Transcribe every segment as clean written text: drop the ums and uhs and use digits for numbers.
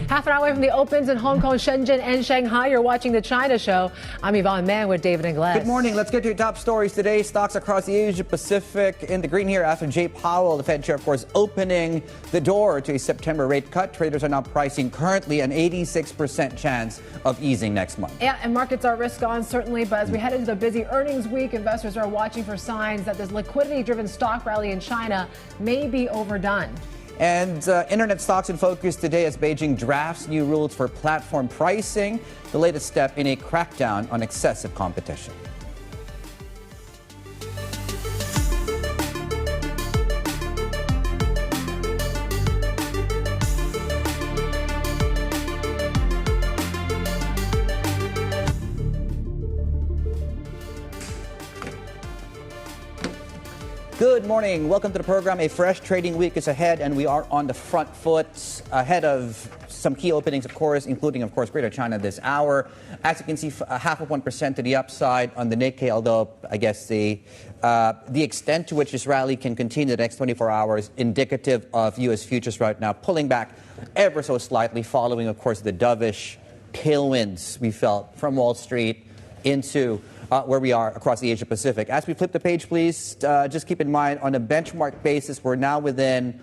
Half an hour away from the opens in Hong Kong, Shenzhen, and Shanghai. You're watching the China Show. I'm Yvonne Man with David Ingles. Good morning. Let's get to your top stories today. Stocks across the Asia Pacific in the green here after Jay Powell, the Fed chair, of course, opening the door to a September rate cut. Traders are now pricing currently an 86% chance of easing next month. Yeah, and markets are risk on, certainly. But as we head into the busy earnings week, investors are watching for signs that this liquidity-driven stock rally in China may be overdone. And internet stocks in focus today as Beijing drafts new rules for platform pricing, the latest step in a crackdown on excessive competition. Good morning. Welcome to the program. A fresh trading week is ahead, and we are on the front foot ahead of some key openings, of course, including, of course, Greater China this hour. As you can see, 0.5% to the upside on the Nikkei, although I guess the extent to which this rally can continue the next 24 hours indicative of U.S. futures right now, pulling back ever so slightly following, of course, the dovish tailwinds we felt from Wall Street into where we are across the Asia Pacific. As we flip the page, please, just keep in mind on a benchmark basis, we're now within,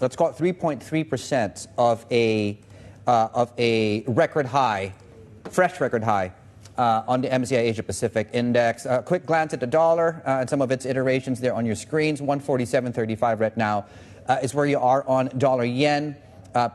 let's call it 3.3% of a record high, fresh record high on the MSCI Asia Pacific Index. A quick glance at the dollar and some of its iterations there on your screens. 147.35 right now is where you are on dollar yen.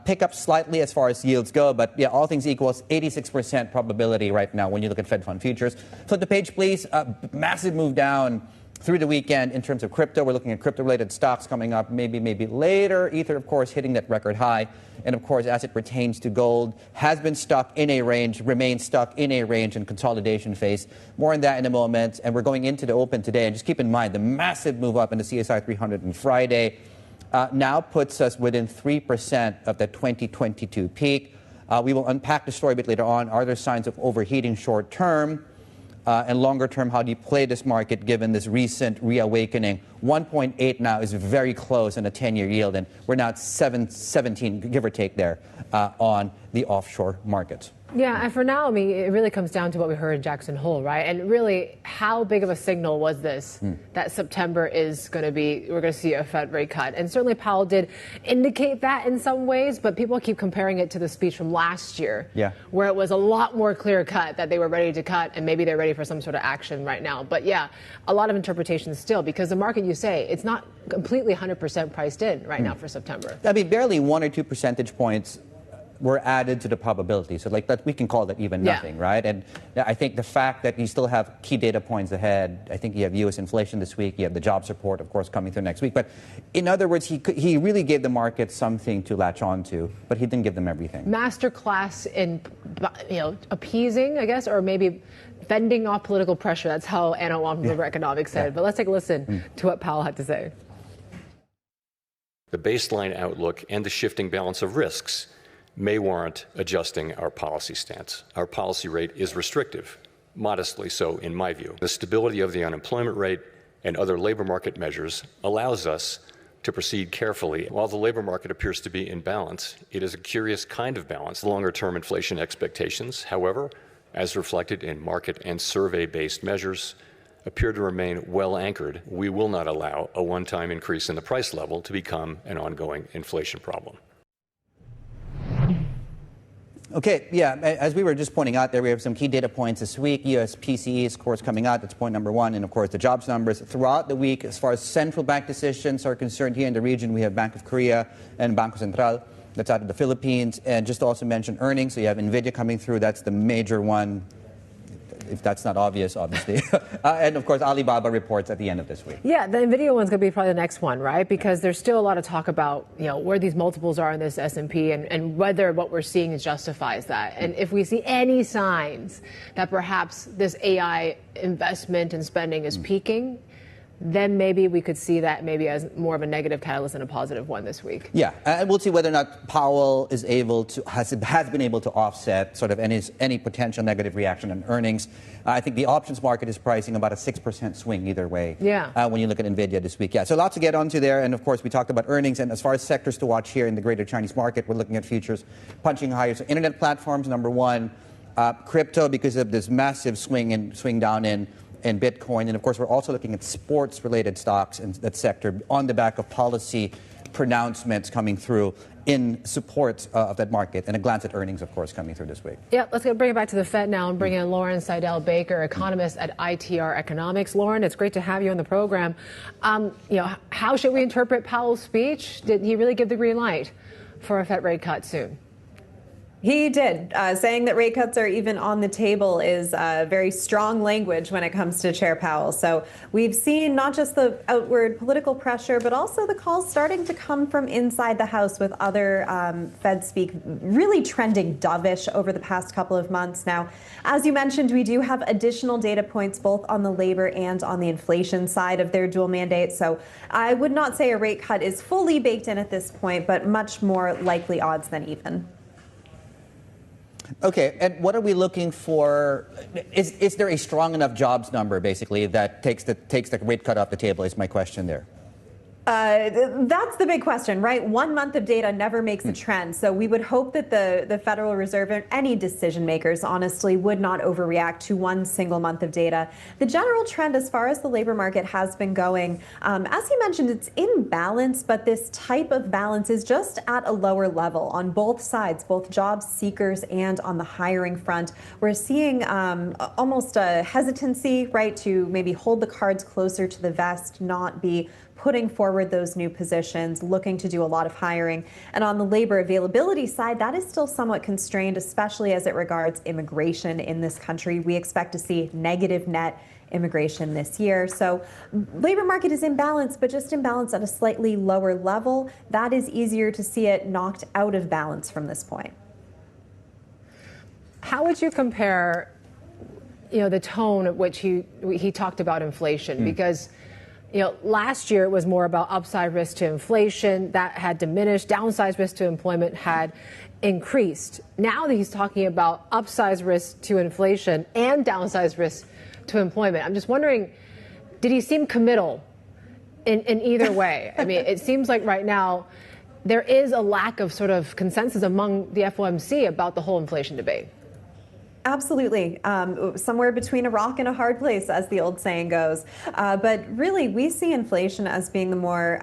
Pick up slightly as far as yields go, but yeah, all things equals 86% probability right now when you look at Fed Fund futures. Flip the page, please. Massive move down through the weekend in terms of crypto. We're looking at crypto-related stocks coming up maybe later. Ether, of course, hitting that record high. And, of course, as it pertains to gold, has been stuck in a range, remains stuck in a range in consolidation phase. More on that in a moment. And we're going into the open today. And just keep in mind, the massive move up in the CSI 300 on Friday now puts us within 3% of the 2022 peak. We will unpack the story a bit later on. Are there signs of overheating short term? And longer term, how do you play this market given this recent reawakening? 1.8 now is very close in a 10-year yield, and we're now at 17, give or take there, on the offshore markets. Yeah, and for now, I mean, it really comes down to what we heard in Jackson Hole, right? And really, how big of a signal was this that September is going to be, we're going to see a Fed rate cut? And certainly Powell did indicate that in some ways, but people keep comparing it to the speech from last year, where it was a lot more clear cut that they were ready to cut, and maybe they're ready for some sort of action right now. But yeah, a lot of interpretations still, because the market, you say, it's not completely 100% priced in right now for September. I mean, barely 1 or 2 percentage points were added to the probability. So like that, we can call that even nothing, right? And I think the fact that you still have key data points ahead, I think you have U.S. inflation this week, you have the jobs report, of course, coming through next week. But in other words, he really gave the market something to latch on to, but he didn't give them everything. Masterclass in, appeasing, I guess, or maybe fending off political pressure. That's how Anna Wong from Bloomberg Economics said. But let's take a listen to what Powell had to say. The baseline outlook and the shifting balance of risks may warrant adjusting our policy stance. Our policy rate is restrictive, modestly so in my view. The stability of the unemployment rate and other labor market measures allows us to proceed carefully. While the labor market appears to be in balance, it is a curious kind of balance. Longer-term inflation expectations, however, as reflected in market and survey-based measures, appear to remain well anchored. We will not allow a one-time increase in the price level to become an ongoing inflation problem. Okay, yeah, as we were just pointing out there, we have some key data points this week. U.S. PCEs, of course, coming out. That's point number one. And, of course, the jobs numbers throughout the week. As far as central bank decisions are concerned here in the region, we have Bank of Korea and Bangko Sentral. That's out of the Philippines. And just to also mention earnings. So you have NVIDIA coming through. That's the major one, if that's not obvious, obviously. And, of course, Alibaba reports at the end of this week. Yeah, the NVIDIA one's going to be probably the next one, right? Because there's still a lot of talk about, where these multiples are in this S&P and whether what we're seeing justifies that. And if we see any signs that perhaps this AI investment and spending is peaking, then maybe we could see that maybe as more of a negative catalyst than a positive one this week. Yeah, and we'll see whether or not Powell is able to has been able to offset sort of any potential negative reaction on earnings. I think the options market is pricing about a 6% swing either way. Yeah. When you look at Nvidia this week, yeah. So lots to get onto there, and of course we talked about earnings. And as far as sectors to watch here in the greater Chinese market, we're looking at futures punching higher. So internet platforms, number one, crypto because of this massive swing down in Bitcoin. And of course, we're also looking at sports-related stocks in that sector on the back of policy pronouncements coming through in support of that market. And a glance at earnings, of course, coming through this week. Yeah, let's bring it back to the Fed now and bring in Lauren Saidel-Baker, economist at ITR Economics. Lauren, it's great to have you on the program. How should we interpret Powell's speech? Did he really give the green light for a Fed rate cut soon? He did. Saying that rate cuts are even on the table is very strong language when it comes to Chair Powell. So we've seen not just the outward political pressure, but also the calls starting to come from inside the House with other Fed speak really trending dovish over the past couple of months. Now, as you mentioned, we do have additional data points both on the labor and on the inflation side of their dual mandate. So I would not say a rate cut is fully baked in at this point, but much more likely odds than even. Okay, and what are we looking for? Is there a strong enough jobs number, basically, that takes the rate cut off the table, is my question there? That's the big question, right? 1 month of data never makes a trend. So we would hope that the Federal Reserve and any decision makers, honestly, would not overreact to 1 single month of data. The general trend as far as the labor market has been going, as you mentioned, it's in balance, but this type of balance is just at a lower level on both sides, both job seekers and on the hiring front. We're seeing almost a hesitancy, right, to maybe hold the cards closer to the vest, not be putting forward those new positions, looking to do a lot of hiring. And on the labor availability side, that is still somewhat constrained, especially as it regards immigration in this country. We expect to see negative net immigration this year. So labor market is in balance, but just in balance at a slightly lower level. That is easier to see it knocked out of balance from this point. How would you compare, the tone at which he talked about inflation? Because last year it was more about upside risk to inflation that had diminished, downside risk to employment had increased. Now that he's talking about upside risk to inflation and downside risk to employment, I'm just wondering, did he seem committal in either way? I mean, it seems like right now there is a lack of sort of consensus among the FOMC about the whole inflation debate. Absolutely. Somewhere between a rock and a hard place, as the old saying goes. But really, we see inflation as being the more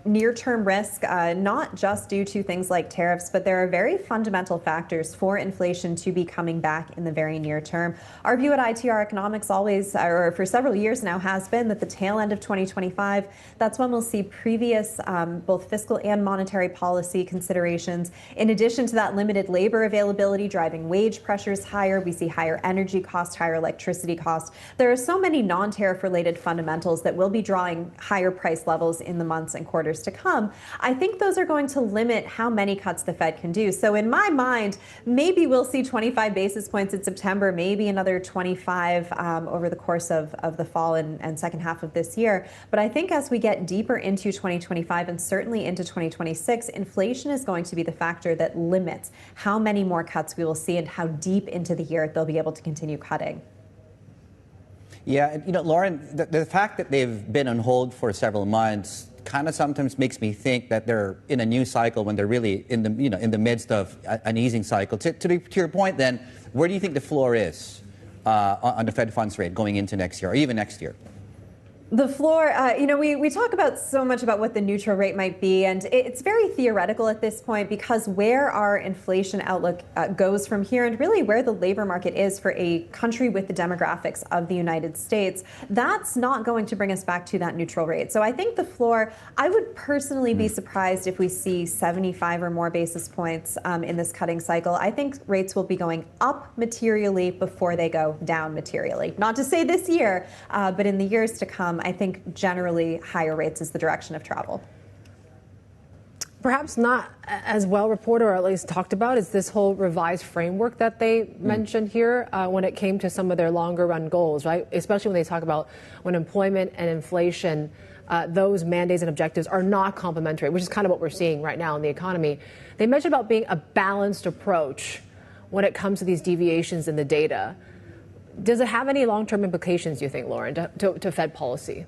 near-term risk, not just due to things like tariffs, but there are very fundamental factors for inflation to be coming back in the very near term. Our view at ITR Economics always, or for several years now, has been that the tail end of 2025, that's when we'll see previous both fiscal and monetary policy considerations. In addition to that limited labor availability driving wage pressures higher, we see higher energy costs, higher electricity costs. There are so many non-tariff related fundamentals that will be drawing higher price levels in the months and quarters to come. I think those are going to limit how many cuts the Fed can do. So in my mind, maybe we'll see 25 basis points in September, maybe another 25 over the course of the fall and second half of this year. But I think as we get deeper into 2025 and certainly into 2026, inflation is going to be the factor that limits how many more cuts we will see and how deep into the year they'll be able to continue cutting. Yeah, Lauren, the fact that they've been on hold for several months kind of sometimes makes me think that they're in a new cycle when they're really in the midst of an easing cycle. To your point, then, where do you think the floor is on the Fed funds rate going into next year, or even next year? The floor, we talk about so much about what the neutral rate might be, and it's very theoretical at this point because where our inflation outlook goes from here and really where the labor market is for a country with the demographics of the United States, that's not going to bring us back to that neutral rate. So I think the floor, I would personally be surprised if we see 75 or more basis points in this cutting cycle. I think rates will be going up materially before they go down materially. Not to say this year, but in the years to come, I think generally higher rates is the direction of travel. perhaps not as well reported or at least talked about is this whole revised framework that they mentioned here when it came to some of their longer run goals, right? Especially when they talk about when employment and inflation, those mandates and objectives are not complementary, which is kind of what we're seeing right now in the economy. They mentioned about being a balanced approach when it comes to these deviations in the data. Does it have any long-term implications, do you think, Lauren, to Fed policy?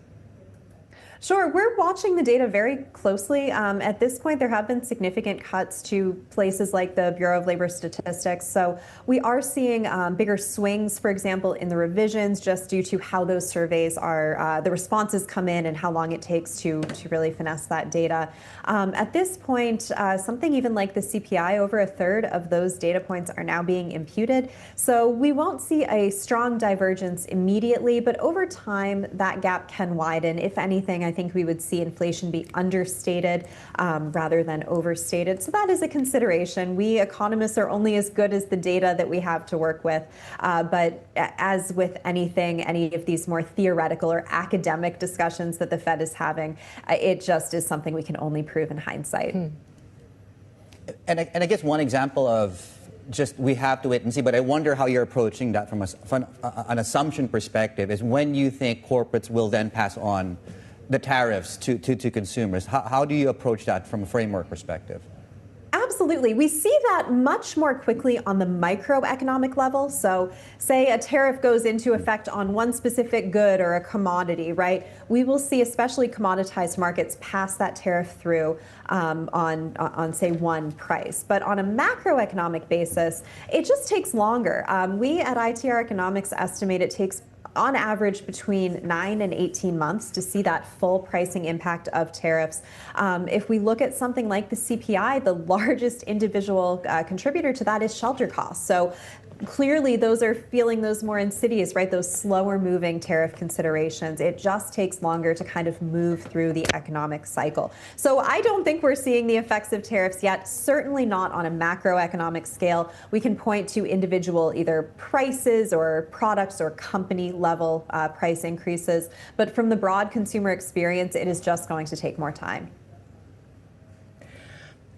Sure. We're watching the data very closely. At this point, there have been significant cuts to places like the Bureau of Labor Statistics. So we are seeing bigger swings, for example, in the revisions, just due to how those surveys are, the responses come in and how long it takes to really finesse that data. At this point, something even like the CPI, over a third of those data points are now being imputed. So we won't see a strong divergence immediately, but over time, that gap can widen. If anything, I think we would see inflation be understated rather than overstated. So that is a consideration. We economists are only as good as the data that we have to work with. But as with anything, any of these more theoretical or academic discussions that the Fed is having, it just is something we can only prove in hindsight. And I guess one example of just we have to wait and see, but I wonder how you're approaching that from an assumption perspective is when you think corporates will then pass on the tariffs to consumers. How do you approach that from a framework perspective? Absolutely. We see that much more quickly on the microeconomic level. So say a tariff goes into effect on one specific good or a commodity, right? We will see especially commoditized markets pass that tariff through on say one price. But on a macroeconomic basis, it just takes longer. We at ITR Economics estimate it takes on average between 9 and 18 months to see that full pricing impact of tariffs. If we look at something like the CPI, the largest individual contributor to that is shelter costs. So clearly those are feeling those more insidious, right? Those slower moving tariff considerations. It just takes longer to kind of move through the economic cycle. So I don't think we're seeing the effects of tariffs yet, certainly not on a macroeconomic scale. We can point to individual either prices or products or company level price increases. But from the broad consumer experience, it is just going to take more time.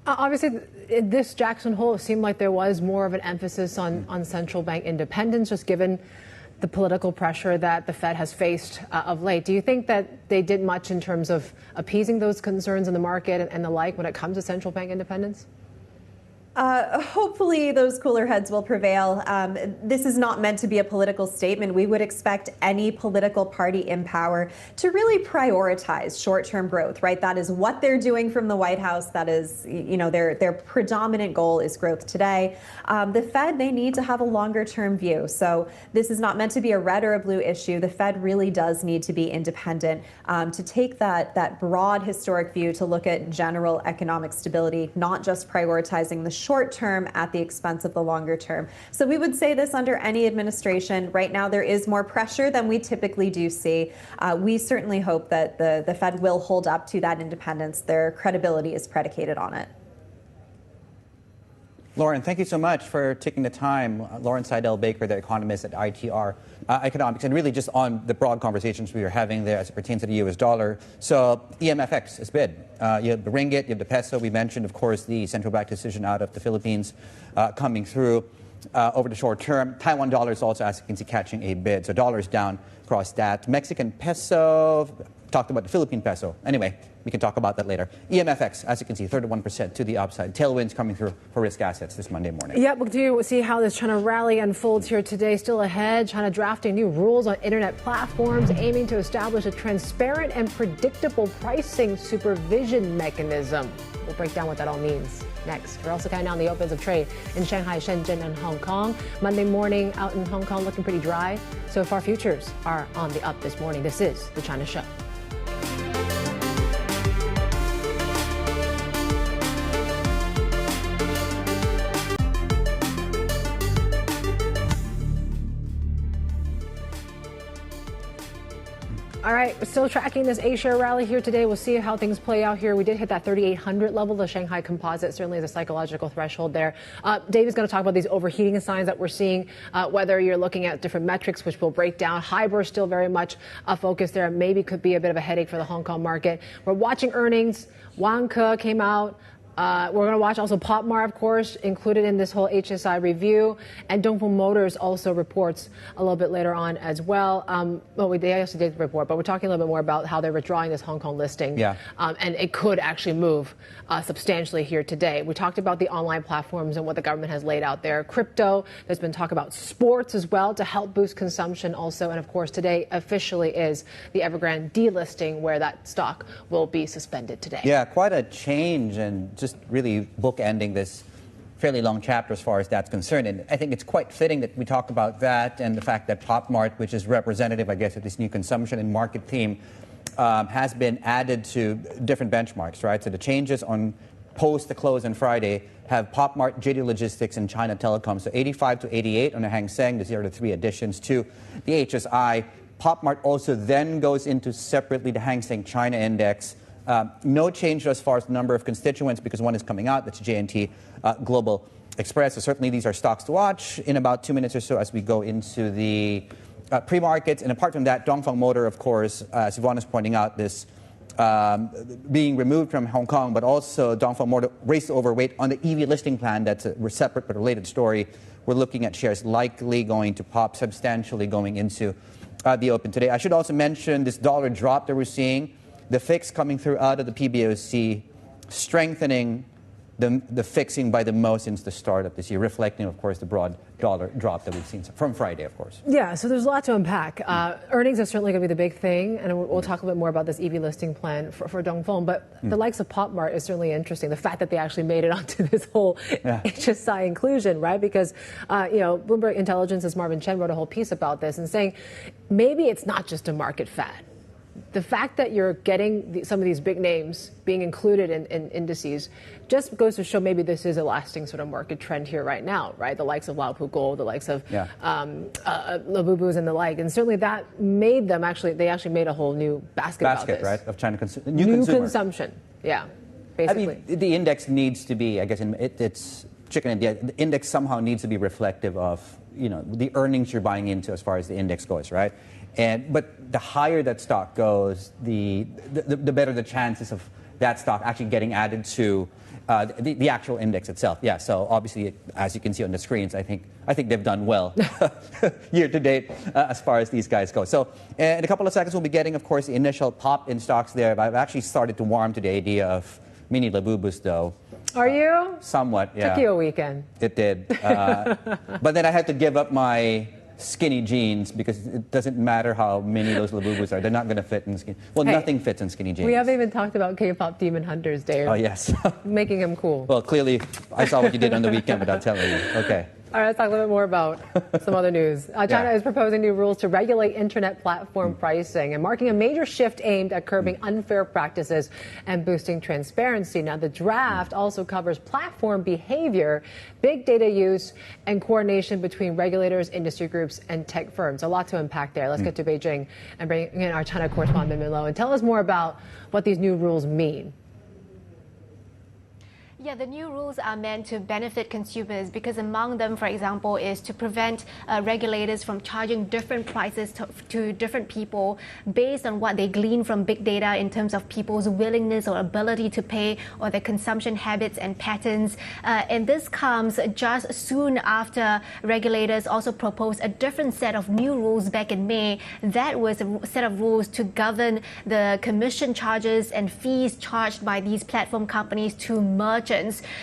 Obviously, this Jackson Hole seemed like there was more of an emphasis on central bank independence, just given the political pressure that the Fed has faced of late. Do you think that they did much in terms of appeasing those concerns in the market and the like when it comes to central bank independence? Hopefully those cooler heads will prevail. This is not meant to be a political statement. We would expect any political party in power to really prioritize short-term growth, right? That is what they're doing from the White House. That is, you know, their predominant goal is growth today. The Fed, they need to have a longer-term view. So this is not meant to be a red or a blue issue. The Fed really does need to be independent to take that broad historic view to look at general economic stability, not just prioritizing the short term at the expense of the longer term. So we would say this under any administration. Right now, there is more pressure than we typically do see. We certainly hope that the Fed will hold up to that independence. Their credibility is predicated on it. Lauren, thank you so much for taking the time. Lauren Saidel-Baker, the economist at ITR Economics, and really just on the broad conversations we were having there as it pertains to the U.S. dollar. So EMFX is bid. You have the ringgit, you have the peso. We mentioned, of course, the central bank decision out of the Philippines coming through over the short term. Taiwan dollar is also, as you can see, catching a bid. So dollars down across that. Mexican peso, talked about the Philippine peso. Anyway, we can talk about that later. EMFX, as you can see, 31% to the upside. Tailwinds coming through for risk assets this Monday morning. Yeah, we'll do see how this China rally unfolds here today. Still ahead, China drafting new rules on internet platforms, aiming to establish a transparent and predictable pricing supervision mechanism. We'll break down what that all means next. We're also counting down the opens of trade in Shanghai, Shenzhen, and Hong Kong. Monday morning out in Hong Kong looking pretty dry. So far, futures are on the up this morning. This is the China Show. All right, we're still tracking this A-share rally here today. We'll see how things play out here. We did hit that 3,800 level. The Shanghai Composite certainly is a psychological threshold there. Dave is going to talk about these overheating signs that we're seeing, whether you're looking at different metrics, which we'll break down. HIBOR still very much a focus there. Maybe could be a bit of a headache for the Hong Kong market. We're watching earnings. Vanke came out. We're going to watch also PopMart, of course, included in this whole HSI review. And Dongfeng Motors also reports a little bit later on as well. They actually did report, but we're talking a little bit more about how they're withdrawing this Hong Kong listing. Yeah. And it could actually move substantially here today. We talked about the online platforms and what the government has laid out there. Crypto, there's been talk about sports as well to help boost consumption also. And of course, today officially is the Evergrande delisting where that stock will be suspended today. Yeah, quite a change, and just really bookending this fairly long chapter as far as that's concerned. And I think it's quite fitting that we talk about that and the fact that PopMart, which is representative, I guess, of this new consumption and market theme, has been added to different benchmarks, right? So the changes on post the close on Friday have PopMart, JD Logistics, and China Telecom. So 85 to 88 on the Hang Seng. These are the three additions to the HSI. PopMart also then goes into separately the Hang Seng China Index. No change as far as the number of constituents because one is coming out. That's JNT Global Express. So certainly these are stocks to watch in about 2 minutes or so as we go into the pre-markets. And apart from that, Dongfeng Motor, of course, as Yvonne is pointing out, this being removed from Hong Kong, but also Dongfeng Motor raised overweight on the EV listing plan. That's a separate but related story. We're looking at shares likely going to pop substantially going into the open today. I should also mention this dollar drop that we're seeing. The fix coming through out of the PBOC, strengthening the fixing by the most since the start of this year, reflecting, of course, the broad dollar drop that we've seen from Friday, of course. Yeah, so there's a lot to unpack. Earnings are certainly going to be the big thing, and we'll talk a bit more about this EV listing plan for Dongfeng. But the likes of PopMart is certainly interesting. The fact that they actually made it onto this whole HSI inclusion, right? Because, Bloomberg Intelligence's Marvin Chen wrote a whole piece about this and saying maybe it's not just a market fad. The fact that you're getting some of these big names being included in indices just goes to show maybe this is a lasting sort of market trend here right now, right? The likes of Laopu Gold, the likes of Labubus and the like. And certainly that made them they actually made a whole new basket about this. Right, of China new consumption. Yeah, basically. I mean, the index needs to be, I guess, it's chicken and egg. The index somehow needs to be reflective of, the earnings you're buying into as far as the index goes, right? But the higher that stock goes, the better the chances of that stock actually getting added to the actual index itself. Yeah, so obviously, as you can see on the screens, I think they've done well year to date as far as these guys go. So in a couple of seconds, we'll be getting, of course, the initial pop in stocks there. I've actually started to warm to the idea of mini Labubus, though. Are you? Somewhat, yeah. Took you a weekend. It did. But then I had to give up my skinny jeans because it doesn't matter how many those Labubus are. They're not going to fit in skinny. Well, nothing fits in skinny jeans. We haven't even talked about K-pop Demon Hunters, Dave. Oh, yes. Making him cool. Well, clearly, I saw what you did on the weekend without telling you. Okay. All right, let's talk a little bit more about some other news. China is proposing new rules to regulate internet platform pricing and marking a major shift aimed at curbing unfair practices and boosting transparency. Now, the draft also covers platform behavior, big data use, and coordination between regulators, industry groups, and tech firms. A lot to unpack there. Let's get to Beijing and bring in our China correspondent, Min Lo, and tell us more about what these new rules mean. Yeah, the new rules are meant to benefit consumers because among them, for example, is to prevent regulators from charging different prices to different people based on what they glean from big data in terms of people's willingness or ability to pay or their consumption habits and patterns. And this comes just soon after regulators also proposed a different set of new rules back in May. That was a set of rules to govern the commission charges and fees charged by these platform companies to merchants.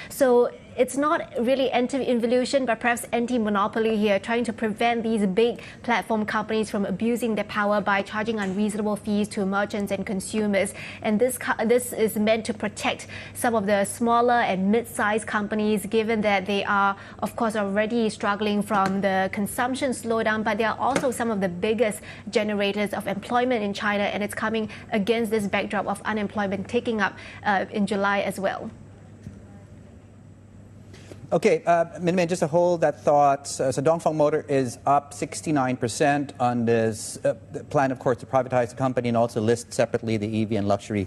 So it's not really anti-involution, but perhaps anti-monopoly here, trying to prevent these big platform companies from abusing their power by charging unreasonable fees to merchants and consumers. And this is meant to protect some of the smaller and mid-sized companies, given that they are, of course, already struggling from the consumption slowdown, but they are also some of the biggest generators of employment in China, and it's coming against this backdrop of unemployment ticking up in July as well. Okay, Min, just to hold that thought, so Dongfeng Motor is up 69% on this plan, of course, to privatize the company and also list separately the EV and luxury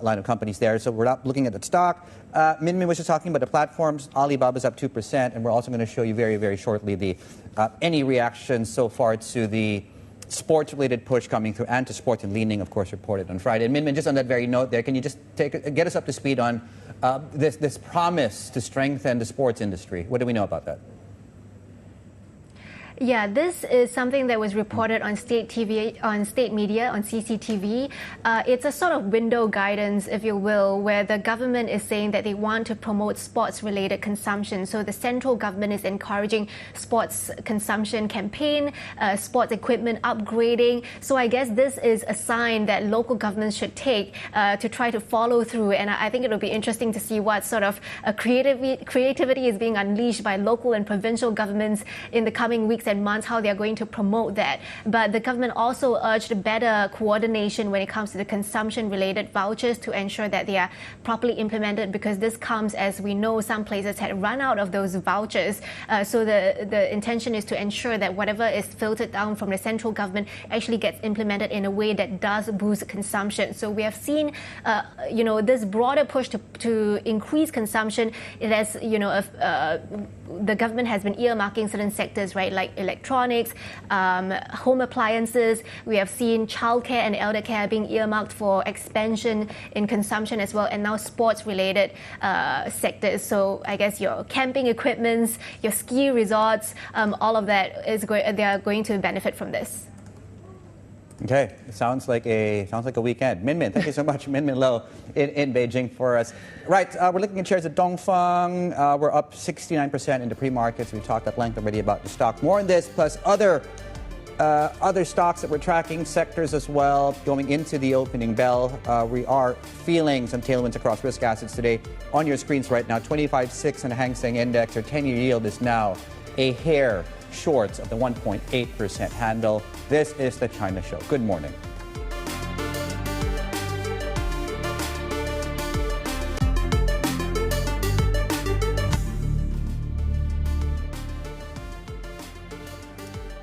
line of companies there. So we're not looking at the stock. Min was just talking about the platforms. Alibaba's up 2%, and we're also going to show you very, very shortly the any reaction so far to the sports-related push coming through and to sports and leaning, of course, reported on Friday. And Min, just on that very note there, can you just get us up to speed on this promise to strengthen the sports industry? What do we know about that? Yeah, this is something that was reported on state TV, on state media, on CCTV. It's a sort of window guidance, if you will, where the government is saying that they want to promote sports-related consumption. So the central government is encouraging sports consumption campaign, sports equipment upgrading. So I guess this is a sign that local governments should take to try to follow through. And I think it'll be interesting to see what sort of creativity is being unleashed by local and provincial governments in the coming weeks and months, how they're going to promote that. But the government also urged better coordination when it comes to the consumption-related vouchers to ensure that they are properly implemented, because this comes as we know some places had run out of those vouchers. So the intention is to ensure that whatever is filtered down from the central government actually gets implemented in a way that does boost consumption. So we have seen, this broader push to increase consumption. It has, the government has been earmarking certain sectors, right, like electronics, home appliances. We have seen childcare and elder care being earmarked for expansion in consumption as well, and now sports-related sectors. So I guess your camping equipments, your ski resorts, all of that they are going to benefit from this. Okay, it sounds like a weekend. Min, thank you so much, Min Lo in Beijing for us. Right, we're looking at shares at Dongfang. We're up 69% in the pre-markets. We talked at length already about the stock. More on this, plus other stocks that we're tracking, sectors as well, going into the opening bell. We are feeling some tailwinds across risk assets today. On your screens right now, 25.6 in the Hang Seng Index. Our 10-year yield is now a hair short of the 1.8% handle. This is the China Show. Good morning.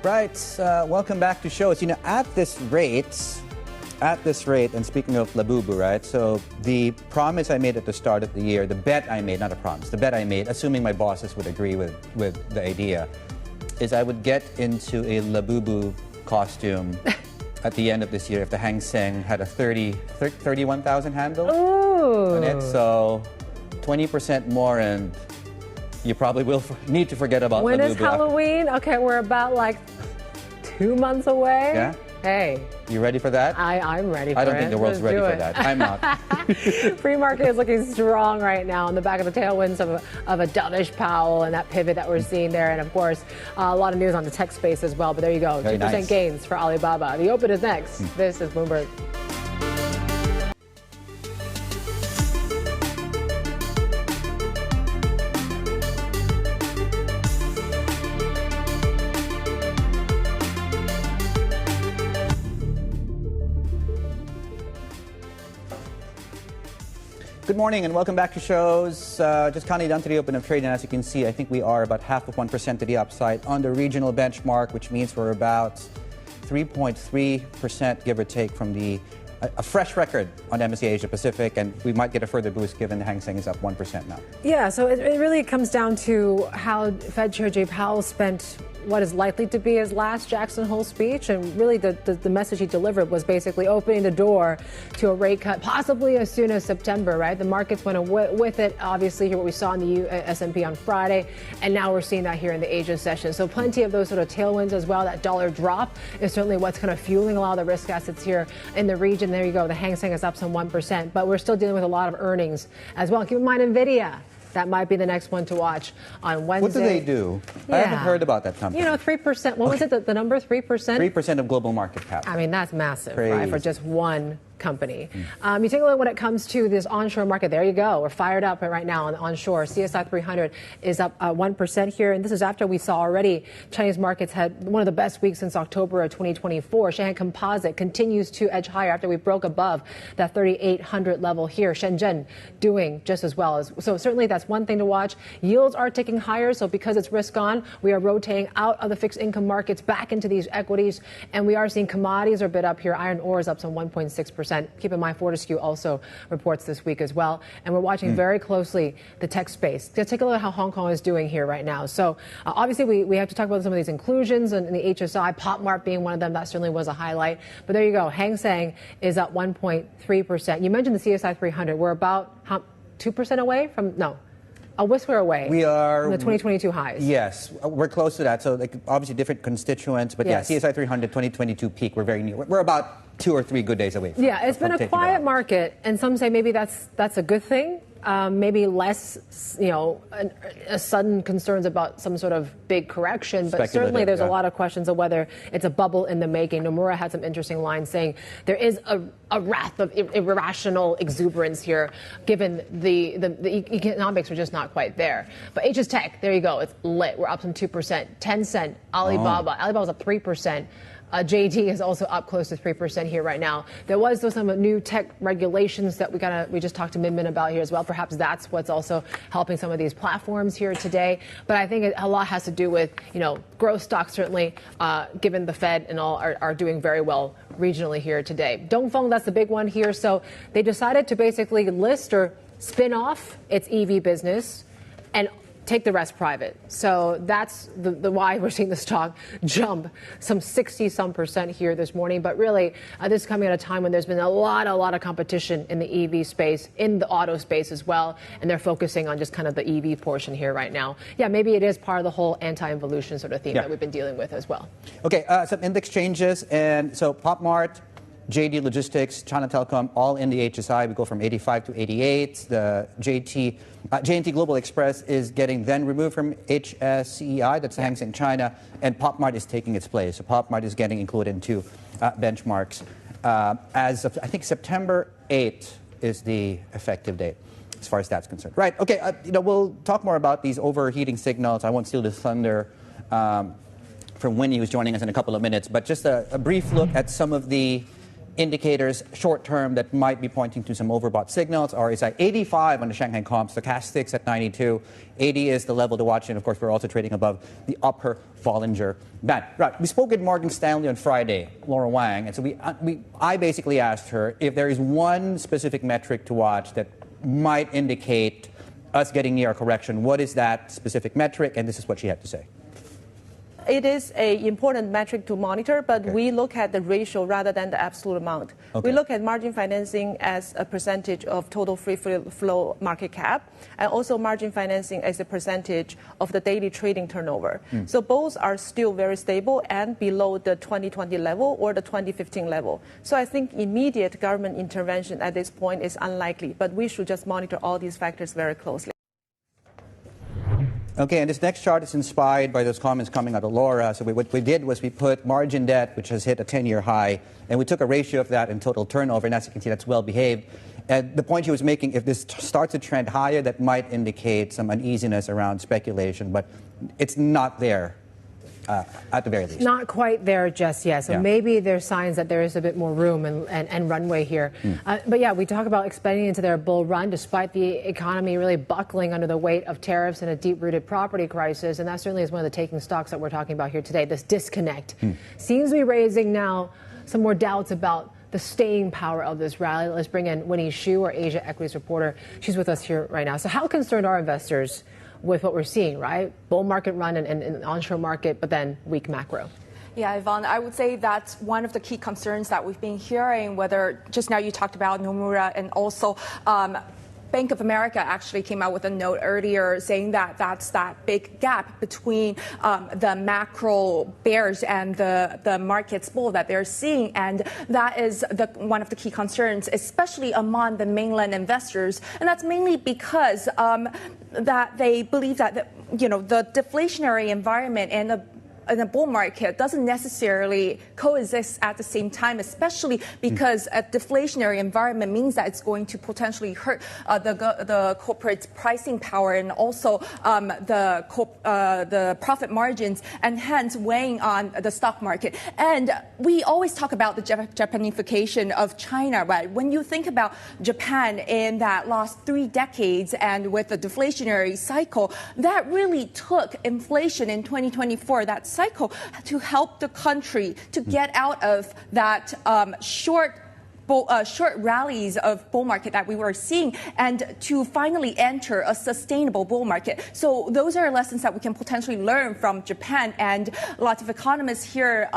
Right, welcome back to shows. At this rate, and speaking of Labubu, right? So the promise I made at the start of the year, the bet I made, not a promise, the bet I made, assuming my bosses would agree with the idea, is I would get into a Labubu costume at the end of this year if the Hang Seng had a 31,000 handle on it. So 20% more, and you probably will need to forget about When Labubu. is Halloween? Okay, we're about like 2 months away. Yeah? Hey. You ready for that? I'm ready for it. I don't think the world's ready for that. I'm not. Pre-market is looking strong right now on the back of the tailwinds of a dovish Powell and that pivot that we're seeing there. And of course, a lot of news on the tech space as well. But there you go, 2% gains for Alibaba. The open is next. This is Bloomberg. Good morning and welcome back to shows. Just counting down to the open of trade, and as you can see, I think we are about 0.5% to the upside on the regional benchmark, which means we're about 3.3%, give or take, from a fresh record on MSCI Asia Pacific, and we might get a further boost given the Hang Seng is up 1% now. Yeah, so it really comes down to how Fed Chair Jay Powell spent what is likely to be his last Jackson Hole speech, and really the message he delivered was basically opening the door to a rate cut possibly as soon as September, right? The markets went with it, obviously, here what we saw in the S&P on Friday, and now we're seeing that here in the Asia session. So plenty of those sort of tailwinds as well. That dollar drop is certainly what's kind of fueling a lot of the risk assets here in the region. There you go, the Hang Seng is up some 1%, but we're still dealing with a lot of earnings as well. Keep in mind NVIDIA. That might be the next one to watch on Wednesday. What do they do? Yeah. I haven't heard about that company. 3%. What was it, the number? 3%? 3% of global market cap. I mean, that's massive, Crazy. right, for just one company. You take a look when it comes to this onshore market. There you go. We're fired up right now on the onshore. CSI 300 is up 1% here, and this is after we saw already Chinese markets had one of the best weeks since October of 2024. Shanghai Composite continues to edge higher after we broke above that 3,800 level here. Shenzhen doing just as well. So certainly that's one thing to watch. Yields are ticking higher, so because it's risk on, we are rotating out of the fixed income markets back into these equities, and we are seeing commodities are a bit up here. Iron ore is up some 1.6%. 1%. Keep in mind, Fortescue also reports this week as well. And we're watching very closely the tech space. Let's take a look at how Hong Kong is doing here right now. So obviously, we have to talk about some of these inclusions and the HSI, PopMart being one of them. That certainly was a highlight. But there you go. Hang Seng is up 1.3%. You mentioned the CSI 300. We're about 2% away from, no, a whisker away. We are from the 2022 highs. Yes, we're close to that. So obviously different constituents, but yes. Yeah, CSI 300 2022 peak. We're very near. We're about 2 or 3 good days away. Yeah, it's been a quiet market, and some say maybe that's a good thing. Maybe less, a sudden concerns about some sort of big correction. But certainly there's a lot of questions of whether it's a bubble in the making. Nomura had some interesting lines saying there is a wrath of irrational exuberance here, given the economics are just not quite there. But HS Tech, there you go. It's lit. We're up some 2%. Tencent, Alibaba. Alibaba's up 3%. JD is also up close to 3% here right now. There was some new tech regulations that we just talked to Min about here as well. Perhaps that's what's also helping some of these platforms here today. But I think a lot has to do with, growth stocks certainly, given the Fed and all, are doing very well regionally here today. Dongfeng, that's the big one here. So they decided to basically list or spin off its EV business and take the rest private. So that's the why we're seeing the stock jump some 60-some% here this morning. But really, this is coming at a time when there's been a lot of competition in the EV space, in the auto space as well. And they're focusing on just kind of the EV portion here right now. Yeah, maybe it is part of the whole anti-involution sort of theme that we've been dealing with as well. Okay, some index changes. And so PopMart, JD Logistics, China Telecom, all in the HSI. We go from 85 to 88. The JNT Global Express is getting then removed from HSCEI, that's the Hang Seng China, and PopMart is taking its place. So PopMart is getting included into benchmarks. As of, I think, September 8th is the effective date, as far as that's concerned. Right, okay, we'll talk more about these overheating signals. I won't steal the thunder from Winnie, who's joining us in a couple of minutes, but just a brief look at some of the indicators short term that might be pointing to some overbought signals are is at 85 on the Shanghai Comp, stochastics at 92. 80 is the level to watch, and of course we're also trading above the upper Bollinger Band. Right, we spoke at Morgan Stanley on Friday, Laura Wang, and so I basically asked her if there is one specific metric to watch that might indicate us getting near a correction. What is that specific metric? And this is what she had to say. It is an important metric to monitor, but we look at the ratio rather than the absolute amount. We look at margin financing as a percentage of total free flow market cap, and also margin financing as a percentage of the daily trading turnover. So both are still very stable and below the 2020 level or the 2015 level. So I think immediate government intervention at this point is unlikely, but we should just monitor all these factors very closely. Okay, and this next chart is inspired by those comments coming out of Laura. So what we did was we put margin debt, which has hit a 10-year high, and we took a ratio of that in total turnover, and as you can see, that's well behaved. And the point she was making, if this starts to trend higher, that might indicate some uneasiness around speculation, but it's not there at the very least. Not quite there just yet. So maybe there's signs that there is a bit more room and runway here. But yeah, we talk about expanding into their bull run despite the economy really buckling under the weight of tariffs and a deep-rooted property crisis. And that certainly is one of the taking stocks that we're talking about here today. This disconnect seems to be raising now some more doubts about the staying power of this rally. Let's bring in Winnie Xu, our Asia equities reporter. She's with us here right now. So how concerned are investors with what we're seeing, right? Bull market run and onshore market, but then weak macro. Yeah, Yvonne, I would say that's one of the key concerns that we've been hearing, whether just now you talked about Nomura and also Bank of America actually came out with a note earlier saying that that's that big gap between the macro bears and the market's bull that they're seeing. And that is one of the key concerns, especially among the mainland investors. And that's mainly because that they believe that the deflationary environment and the bull market doesn't necessarily coexist at the same time, especially because a deflationary environment means that it's going to potentially hurt the corporate pricing power and also the profit margins, and hence weighing on the stock market. And we always talk about the Japanification of China, right? When you think about Japan in that last 3 decades and with the deflationary cycle, that really took inflation in 2024, that cycle, to help the country to get out of that short short rallies of bull market that we were seeing, and to finally enter a sustainable bull market. So those are lessons that we can potentially learn from Japan. And lots of economists here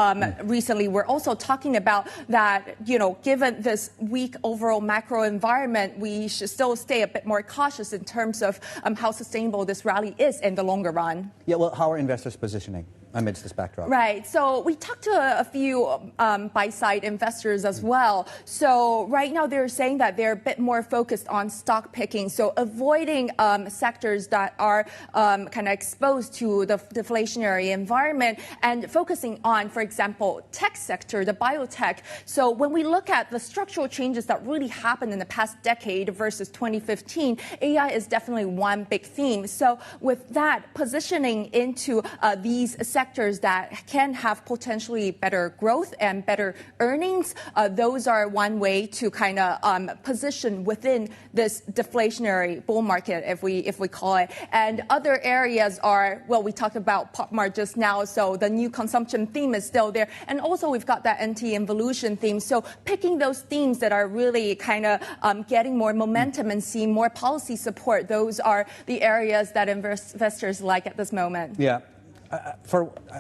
recently were also talking about that, given this weak overall macro environment, we should still stay a bit more cautious in terms of how sustainable this rally is in the longer run. Yeah, well, how are investors positioning amidst this backdrop? Right. So we talked to a few buy-side investors as well. So right now they're saying that they're a bit more focused on stock picking, so avoiding sectors that are kind of exposed to the deflationary environment and focusing on, for example, tech sector, the biotech. So when we look at the structural changes that really happened in the past decade versus 2015, AI is definitely one big theme. So with that, positioning into these sectors that can have potentially better growth and better earnings, those are one way to kind of position within this deflationary bull market, if we call it. And other areas are, well, we talked about PopMart just now, so the new consumption theme is still there. And also we've got that anti-involution theme. So picking those themes that are really kind of getting more momentum and seeing more policy support, those are the areas that investors like at this moment. Yeah.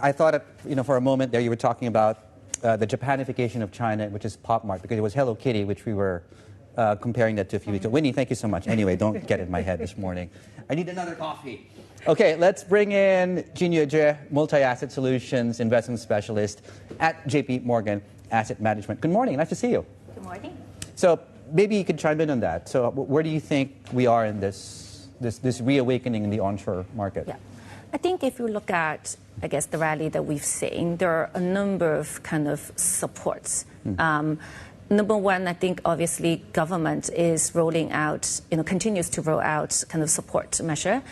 I thought, for a moment there you were talking about the Japanification of China, which is PopMart, because it was Hello Kitty, which we were comparing that to a few weeks ago. Winnie, thank you so much. Anyway, don't get in my head this morning. I need another coffee. Okay, let's bring in Yuejue, multi-asset solutions investment specialist at JPMorgan Asset Management. Good morning. Nice to see you. Good morning. So maybe you could chime in on that. So where do you think we are in this reawakening in the onshore market? Yeah. I think if you look at, the rally that we've seen, there are a number of kind of supports. Number one, I think obviously government is rolling out, continues to roll out kind of support measure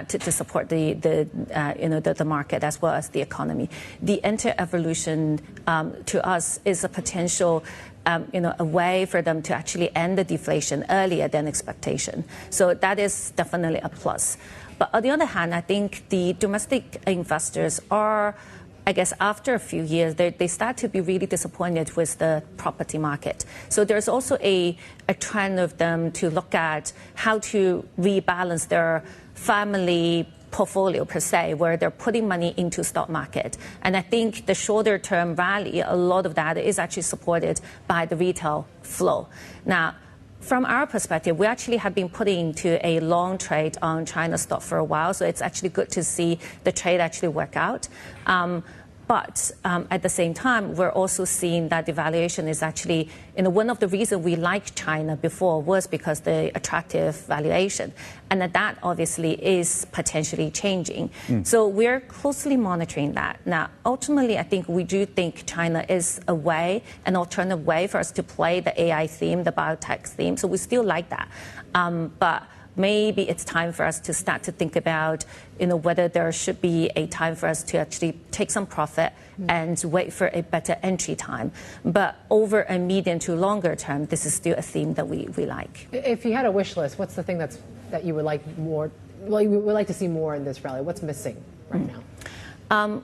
to support the market as well as the economy. The anti-evolution to us is a potential a way for them to actually end the deflation earlier than expectation. So that is definitely a plus. But on the other hand, I think the domestic investors are, after a few years, they start to be really disappointed with the property market. So there's also a trend of them to look at how to rebalance their family portfolio per se, where they're putting money into stock market. And I think the shorter term rally, a lot of that is actually supported by the retail flow. Now, from our perspective, we actually have been putting into a long trade on China stock for a while, so it's actually good to see the trade actually work out. But at the same time, we're also seeing that the valuation is actually, one of the reasons we liked China before was because the attractive valuation. And that obviously is potentially changing. So we're closely monitoring that. Now, ultimately, I think we do think China is an alternative way for us to play the AI theme, the biotech theme. So we still like that. But maybe it's time for us to start to think about, whether there should be a time for us to actually take some profit and wait for a better entry time. But over a medium to longer term, this is still a theme that we like. If you had a wish list, what's the thing that you would like more? Well, you would like to see more in this rally. What's missing right now?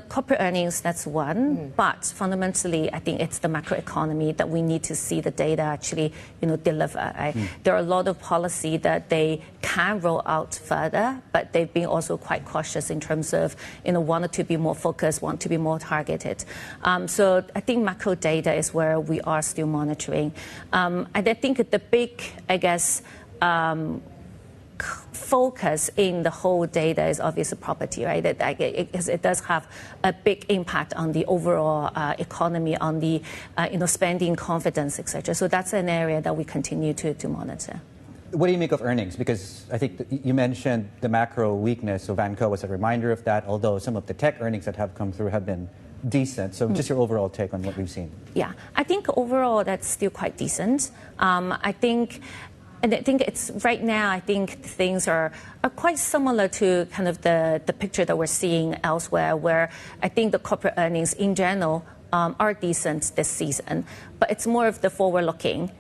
Corporate earnings, that's one. But fundamentally, I think it's the macroeconomy that we need to see the data actually, deliver. Right? There are a lot of policy that they can roll out further, but they've been also quite cautious in terms of, wanted to be more focused, want to be more targeted. So I think macro data is where we are still monitoring. And I think the big, focus in the whole data is obviously property, right? It does have a big impact on the overall economy, on the spending confidence, etc. So that's an area that we continue to monitor. What do you make of earnings? Because I think you mentioned the macro weakness, so Vanke was a reminder of that, although some of the tech earnings that have come through have been decent. So just your overall take on what we've seen. Yeah, I think overall that's still quite decent. And I think it's right now, I think things are quite similar to kind of the picture that we're seeing elsewhere, where I think the corporate earnings in general are decent this season, but it's more of the forward-looking,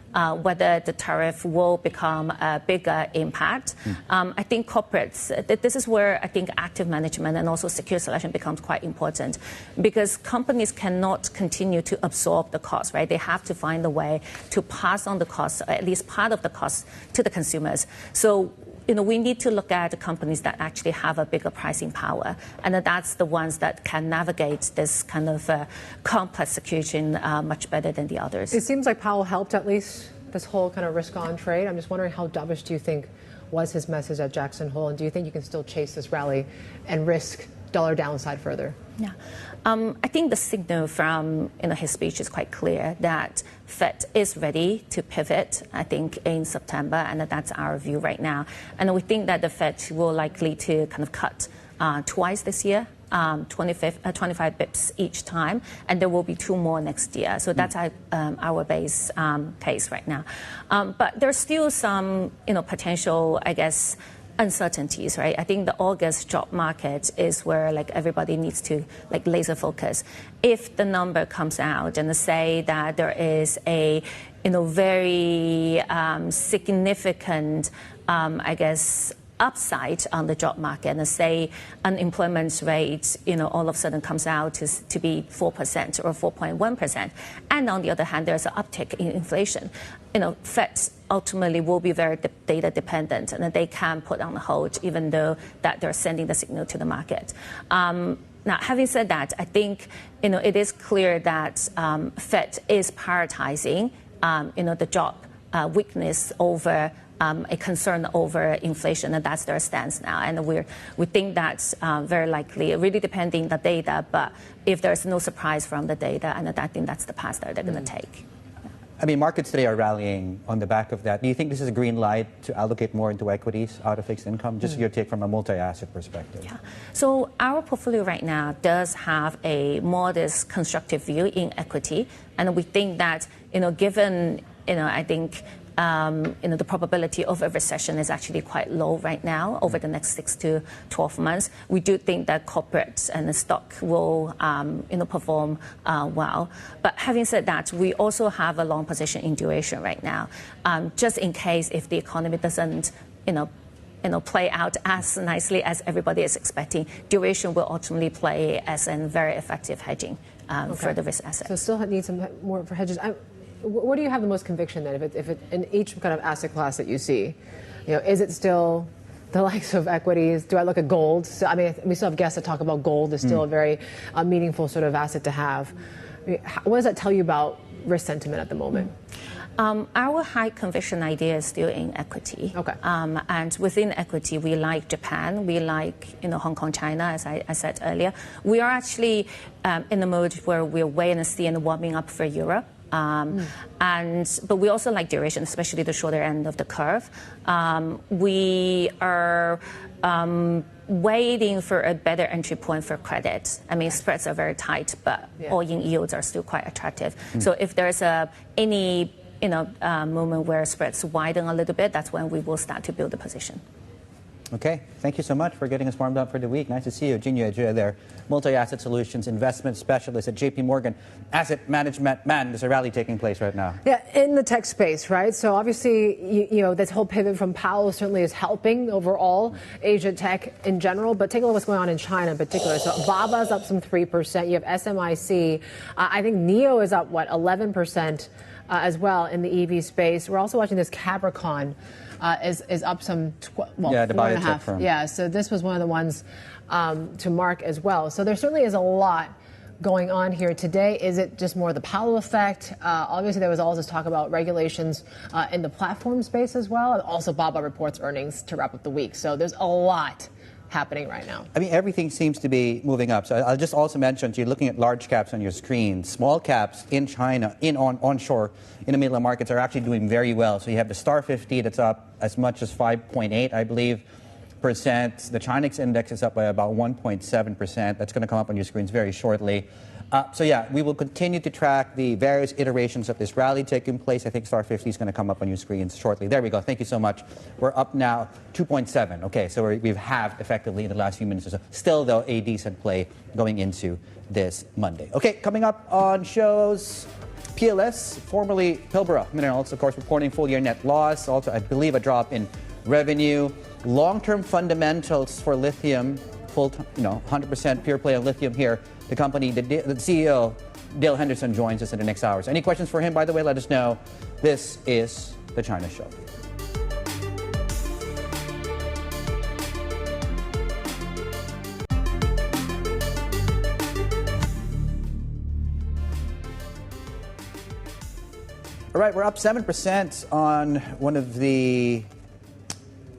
whether the tariff will become a bigger impact. I think corporates, this is where I think active management and also secure selection becomes quite important, because companies cannot continue to absorb the cost, right? They have to find a way to pass on the cost, or at least part of the cost, to the consumers. So we need to look at the companies that actually have a bigger pricing power, and that's the ones that can navigate this kind of complex situation much better than the others. It seems like Powell helped at least this whole kind of risk-on trade. I'm just wondering, how dovish do you think was his message at Jackson Hole, and do you think you can still chase this rally and risk dollar downside further? Yeah. I think the signal from his speech is quite clear that Fed is ready to pivot, I think, in September, and that's our view right now. And we think that the Fed will likely to kind of cut twice this year, 25 bips each time, and there will be 2 more next year. So that's our base case right now. But there's still some potential, I guess, uncertainties, right? I think the August job market is where everybody needs to laser focus. If the number comes out and say that there is a very significant, I guess, upside on the job market, and say unemployment rate, all of a sudden comes out to be 4% or 4.1%, and on the other hand, there's an uptick in inflation. Fed ultimately will be very data dependent, and they can put on hold, even though that they're sending the signal to the market. Now, having said that, I think it is clear that Fed is prioritizing the job weakness over a concern over inflation, and that's their stance now. And we think that's very likely, really depending on the data, but if there's no surprise from the data, and I think that's the path that they're going to take. I mean, markets today are rallying on the back of that. Do you think this is a green light to allocate more into equities out of fixed income? Just your take from a multi-asset perspective. Yeah. So our portfolio right now does have a modest constructive view in equity, and we think that given I think the probability of a recession is actually quite low right now over the next 6 to 12 months. We do think that corporates and the stock will perform well. But having said that, we also have a long position in duration right now, just in case if the economy doesn't play out as nicely as everybody is expecting. Duration will ultimately play as a very effective hedging for the risk assets. So still need some more for hedges. Where do you have the most conviction then, if it in each kind of asset class that you see? Is it still the likes of equities? Do I look at gold? So, I mean, we still have guests that talk about gold is still a very meaningful sort of asset to have. What does that tell you about risk sentiment at the moment? Our high conviction idea is still in equity. Okay. And within equity, we like Japan, we like Hong Kong, China, as I said earlier. We are actually in the mode where we're waiting and see and warming up for Europe. But we also like duration, especially the shorter end of the curve. We are waiting for a better entry point for credit. I mean, spreads are very tight, but all-in yields are still quite attractive. So if there's any moment where spreads widen a little bit, that's when we will start to build a position. Okay, thank you so much for getting us warmed up for the week. Nice to see you. Yuejue there, multi-asset solutions investment specialist at JPMorgan Asset Management. Man, there's a rally taking place right now. Yeah, in the tech space, right? So obviously, this whole pivot from Powell certainly is helping overall Asia tech in general. But take a look at what's going on in China in particular. So Baba's up some 3%. You have SMIC. I think NIO is up, 11% as well in the EV space. We're also watching this Capricorn. Is up some, the 4.5. Firm. Yeah, so this was one of the ones to mark as well. So there certainly is a lot going on here today. Is it just more the Powell effect? Obviously, there was all this talk about regulations in the platform space as well. And also, Baba reports earnings to wrap up the week. So there's a lot happening right now. I mean, everything seems to be moving up. So I'll just also mention, you're looking at large caps on your screen. Small caps in China, onshore, in the middle of markets are actually doing very well. So you have the Star 50 that's up as much as 5.8, I believe. The China index is up by about 1.7%. That's going to come up on your screens very shortly. So yeah, we will continue to track the various iterations of this rally taking place. I think Star 50 is going to come up on your screens shortly. There we go. Thank you so much. We're up now 2.7. Okay, so we've halved effectively in the last few minutes or so. Still, though, a decent play going into this Monday. Okay, coming up on shows, PLS, formerly Pilbara Minerals, of course, reporting full-year net loss. Also, I believe, a drop in revenue. Long-term fundamentals for lithium, 100% pure play of lithium here. The company, the CEO, Dale Henderson, joins us in the next hours. Any questions for him, by the way, let us know. This is The China Show. All right, we're up 7% on one of the,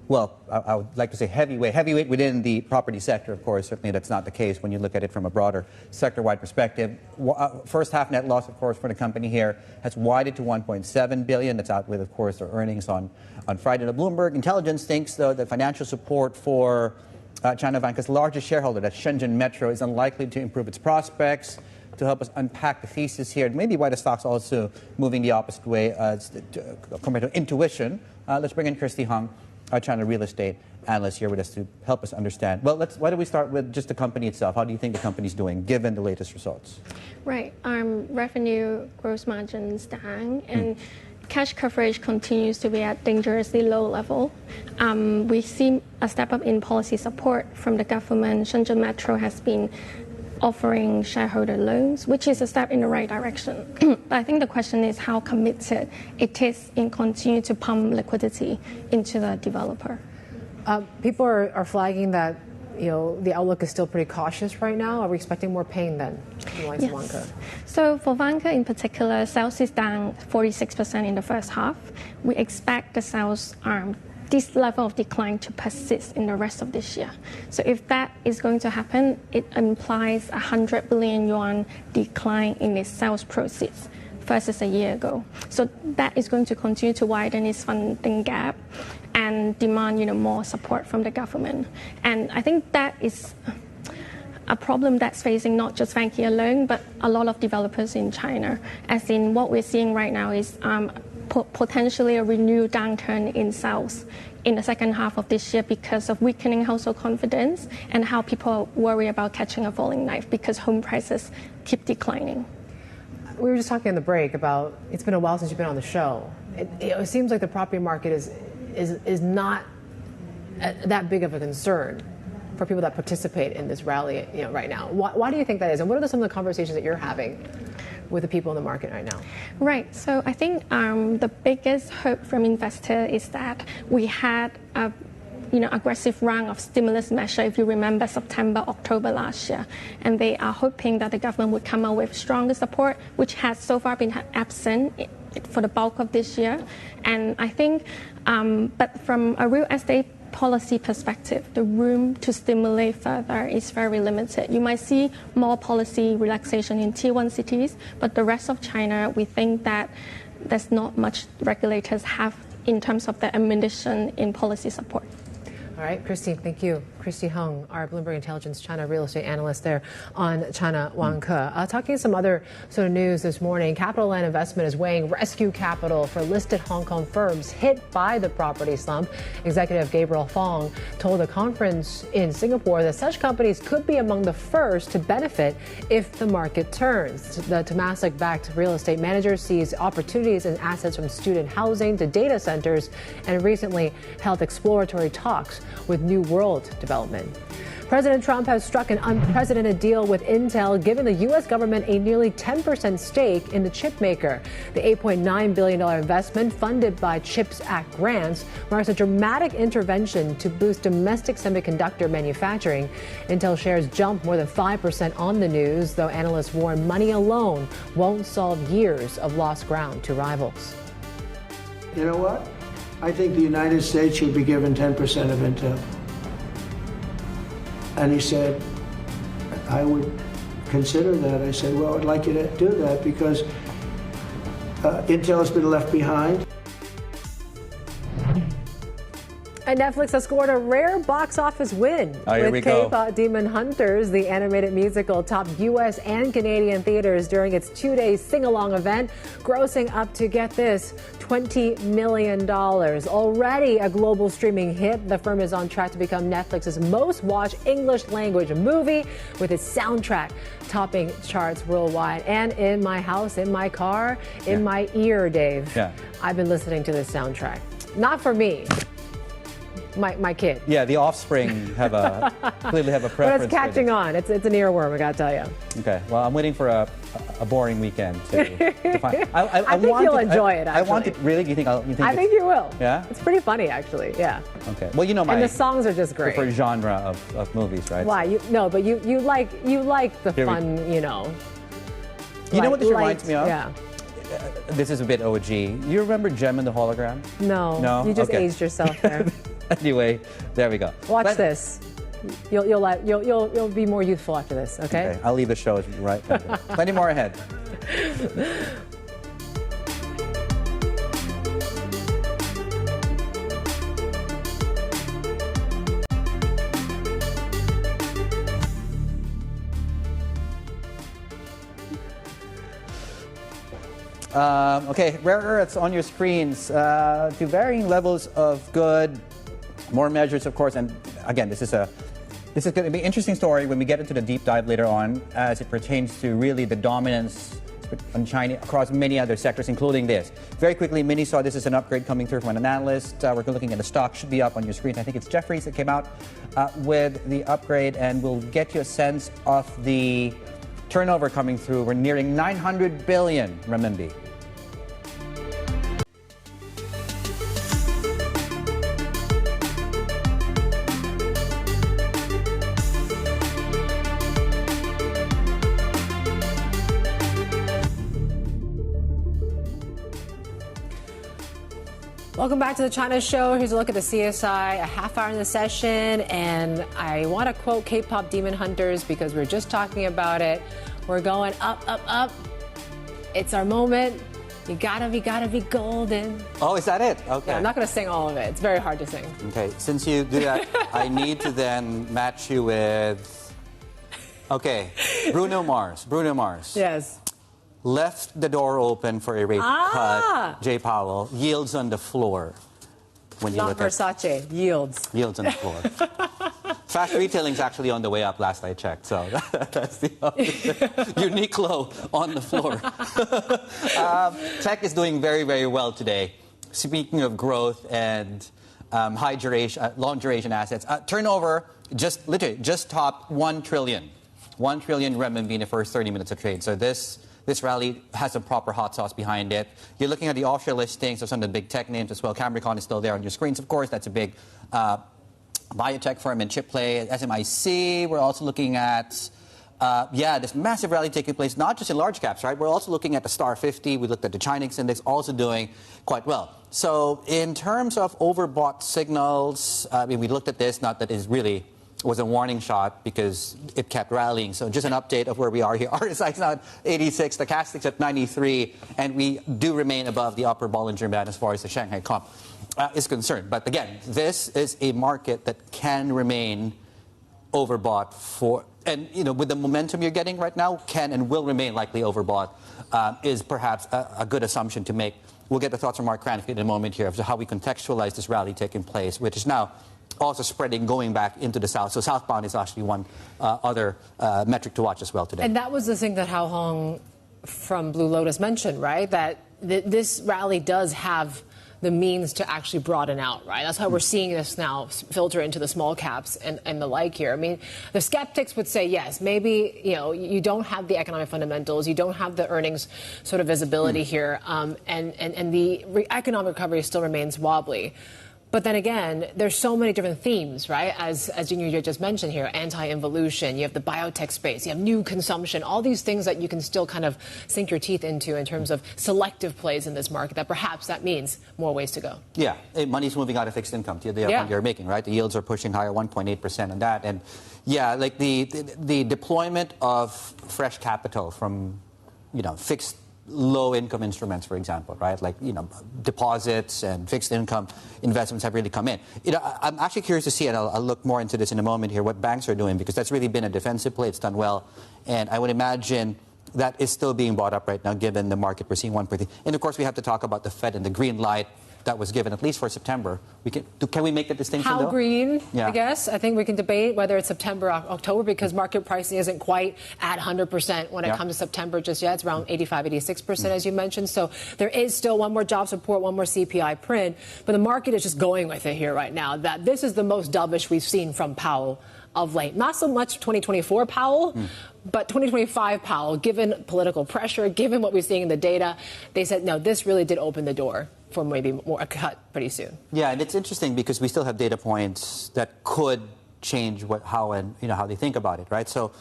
well, I would like to say heavyweight within the property sector, of course. Certainly that's not the case when you look at it from a broader sector-wide perspective. First half net loss, of course, for the company here has widened to $1.7 billion. That's out with, of course, their earnings on Friday. The Bloomberg Intelligence thinks, though, that financial support for China Vanke's largest shareholder, that's Shenzhen Metro, is unlikely to improve its prospects. To help us unpack the thesis here, and maybe why the stock's also moving the opposite way compared to intuition, let's bring in Kirsty Hung, our China real estate analyst, here with us to help us understand. Well, why don't we start with just the company itself? How do you think the company's doing, given the latest results? Right. Revenue, gross margins down, and cash coverage continues to be at dangerously low level. We see a step up in policy support from the government. Shenzhen Metro has been offering shareholder loans, which is a step in the right direction. But I think the question is how committed it is in continuing to pump liquidity into the developer. People are flagging that the outlook is still pretty cautious right now. Are we expecting more pain then? Yes. Vanke? So for Vanke in particular, sales is down 46% in the first half. We expect the sales this level of decline to persist in the rest of this year. So if that is going to happen, it implies 100 billion yuan decline in its sales proceeds versus a year ago. So that is going to continue to widen its funding gap and demand more support from the government. And I think that is a problem that's facing not just Vanke alone, but a lot of developers in China. As in what we're seeing right now is potentially a renewed downturn in sales in the second half of this year because of weakening household confidence and how people worry about catching a falling knife because home prices keep declining. We were just talking on the break about, it's been a while since you've been on the show. It seems like the property market is not that big of a concern for people that participate in this rally right now. Why do you think that is? And what are some of the conversations that you're having with the people in the market right now? Right. So I think the biggest hope from investors is that we had a aggressive round of stimulus measure, if you remember September, October last year. And they are hoping that the government would come out with stronger support, which has so far been absent for the bulk of this year. And I think, but from a real estate policy perspective, the room to stimulate further is very limited. You might see more policy relaxation in Tier 1 cities, but the rest of China, we think that there's not much regulators have in terms of the ammunition in policy support. All right, Christy, thank you. Christy Hung, our Bloomberg Intelligence China real estate analyst there on China Vanke. Talking some other sort of news this morning, Capital Land Investment is weighing rescue capital for listed Hong Kong firms hit by the property slump. Executive Gabriel Fong told a conference in Singapore that such companies could be among the first to benefit if the market turns. The Temasek-backed real estate manager sees opportunities in assets from student housing to data centers and recently held exploratory talks with New World Development. President Trump has struck an unprecedented deal with Intel, giving the U.S. government a nearly 10% stake in the chip maker. The $8.9 billion investment, funded by CHIPS Act grants, marks a dramatic intervention to boost domestic semiconductor manufacturing. Intel shares jumped more than 5% on the news, though analysts warn money alone won't solve years of lost ground to rivals. You know what? I think the United States should be given 10% of Intel. And he said, I would consider that. I said, well, I'd like you to do that because Intel has been left behind. And Netflix has scored a rare box office win with K-pop Demon Hunters. The animated musical topped U.S. and Canadian theaters during its 2-day sing-along event, grossing up to, get this, $20 million. Already a global streaming hit, the film is on track to become Netflix's most-watched English-language movie, with its soundtrack topping charts worldwide. And in my house, in my car, in my ear, Dave, I've been listening to this soundtrack. Not for me. My kid. Yeah, the offspring clearly have a preference. But it's catching on. It's an earworm, I gotta tell you. Okay, well, I'm waiting for a boring weekend to find. I think you'll enjoy it, actually. I want it, really? Do you think I think you will. Yeah? It's pretty funny, actually, yeah. Okay, well, you know and the songs are just great. For genre of movies, right? Why? But you like the fun, You know what this reminds me of? Yeah. This is a bit OG. You remember Gem and the Hologram? No. You just aged yourself there. Anyway, there we go. Watch this. You'll be more youthful after this. Okay. I'll leave the show right. Plenty more ahead. Okay, rare earths on your screens to varying levels of good. More measures, of course, and again, this is going to be an interesting story when we get into the deep dive later on, as it pertains to really the dominance on China across many other sectors, including this. Very quickly, Minnie saw this as an upgrade coming through from an analyst. We're looking at the stock, should be up on your screen. I think it's Jefferies that came out with the upgrade, and we'll get you a sense of the turnover coming through. We're nearing 900 billion renminbi. Welcome back to the China Show. Here's a look at the CSI, a half hour in the session. And I want to quote K-pop Demon Hunters because we're just talking about it. We're going up, up, up. It's our moment. You gotta be golden. Oh, is that it? Okay. Yeah, I'm not going to sing all of it. It's very hard to sing. Okay, since you do that, I need to then match you with, okay, Bruno Mars. Yes. Left the door open for a rate cut. Jay Powell yields on the floor. When you Not look Versace, yields. Yields on the floor. Fast retailing's actually on the way up last I checked, so that's the Uniqlo on the floor. Tech is doing very, very well today. Speaking of growth and high duration, long duration assets, turnover just topped 1 trillion. 1 trillion renminbi in the first 30 minutes of trade. So this rally has some proper hot sauce behind it. You're looking at the offshore listings of some of the big tech names as well. Cambricon is still there on your screens, of course. That's a big biotech firm and chip play. SMIC, we're also looking at, this massive rally taking place, not just in large caps, right? We're also looking at the Star 50. We looked at the Chinese index, also doing quite well. So in terms of overbought signals, we looked at this, not that it really was a warning shot because it kept rallying. So just an update of where we are here. RSI's now at 86, the Stochastic's at 93, and we do remain above the upper Bollinger Band as far as the Shanghai Comp is concerned. But again, this is a market that can remain overbought and with the momentum you're getting right now, can and will remain likely overbought, is perhaps a good assumption to make. We'll get the thoughts from Mark Cranfield in a moment here of how we contextualize this rally taking place, which is now also spreading, going back into the south. So southbound is actually one other metric to watch as well today. And that was the thing that Hao Hong from Blue Lotus mentioned, right? That this rally does have the means to actually broaden out, right? That's how we're seeing this now filter into the small caps and the like here. I mean, the skeptics would say, yes, maybe, you don't have the economic fundamentals, you don't have the earnings sort of visibility here, and the economic recovery still remains wobbly. But then again, there's so many different themes, right? As Yuejue just mentioned here, anti-involution, you have the biotech space, you have new consumption, all these things that you can still kind of sink your teeth into in terms of selective plays in this market, that perhaps that means more ways to go. Yeah, money's moving out of fixed income to the fund you're making, right? The yields are pushing higher, 1.8% on that. And yeah, like the deployment of fresh capital from, fixed low-income instruments, for example, right? Like, deposits and fixed income investments have really come in. I'm actually curious to see, and I'll look more into this in a moment here, what banks are doing, because that's really been a defensive play. It's done well. And I would imagine that is still being bought up right now, given the market. We're seeing 1%. And of course, we have to talk about the Fed and the green light that was given, at least for September. Can we make the distinction, How though? green, Yeah. I guess. I think we can debate whether it's September or October, because market pricing isn't quite at 100% when it comes to September just yet. It's around 85, 86%, as you mentioned. So there is still one more jobs report, one more CPI print. But the market is just going with it here right now, that this is the most dovish we've seen from Powell of late. Not so much 2024 Powell, but 2025 Powell, given political pressure, given what we're seeing in the data. They said, no, this really did open the door for maybe more a cut pretty soon. Yeah, and it's interesting because we still have data points that could change how they think about it, right? So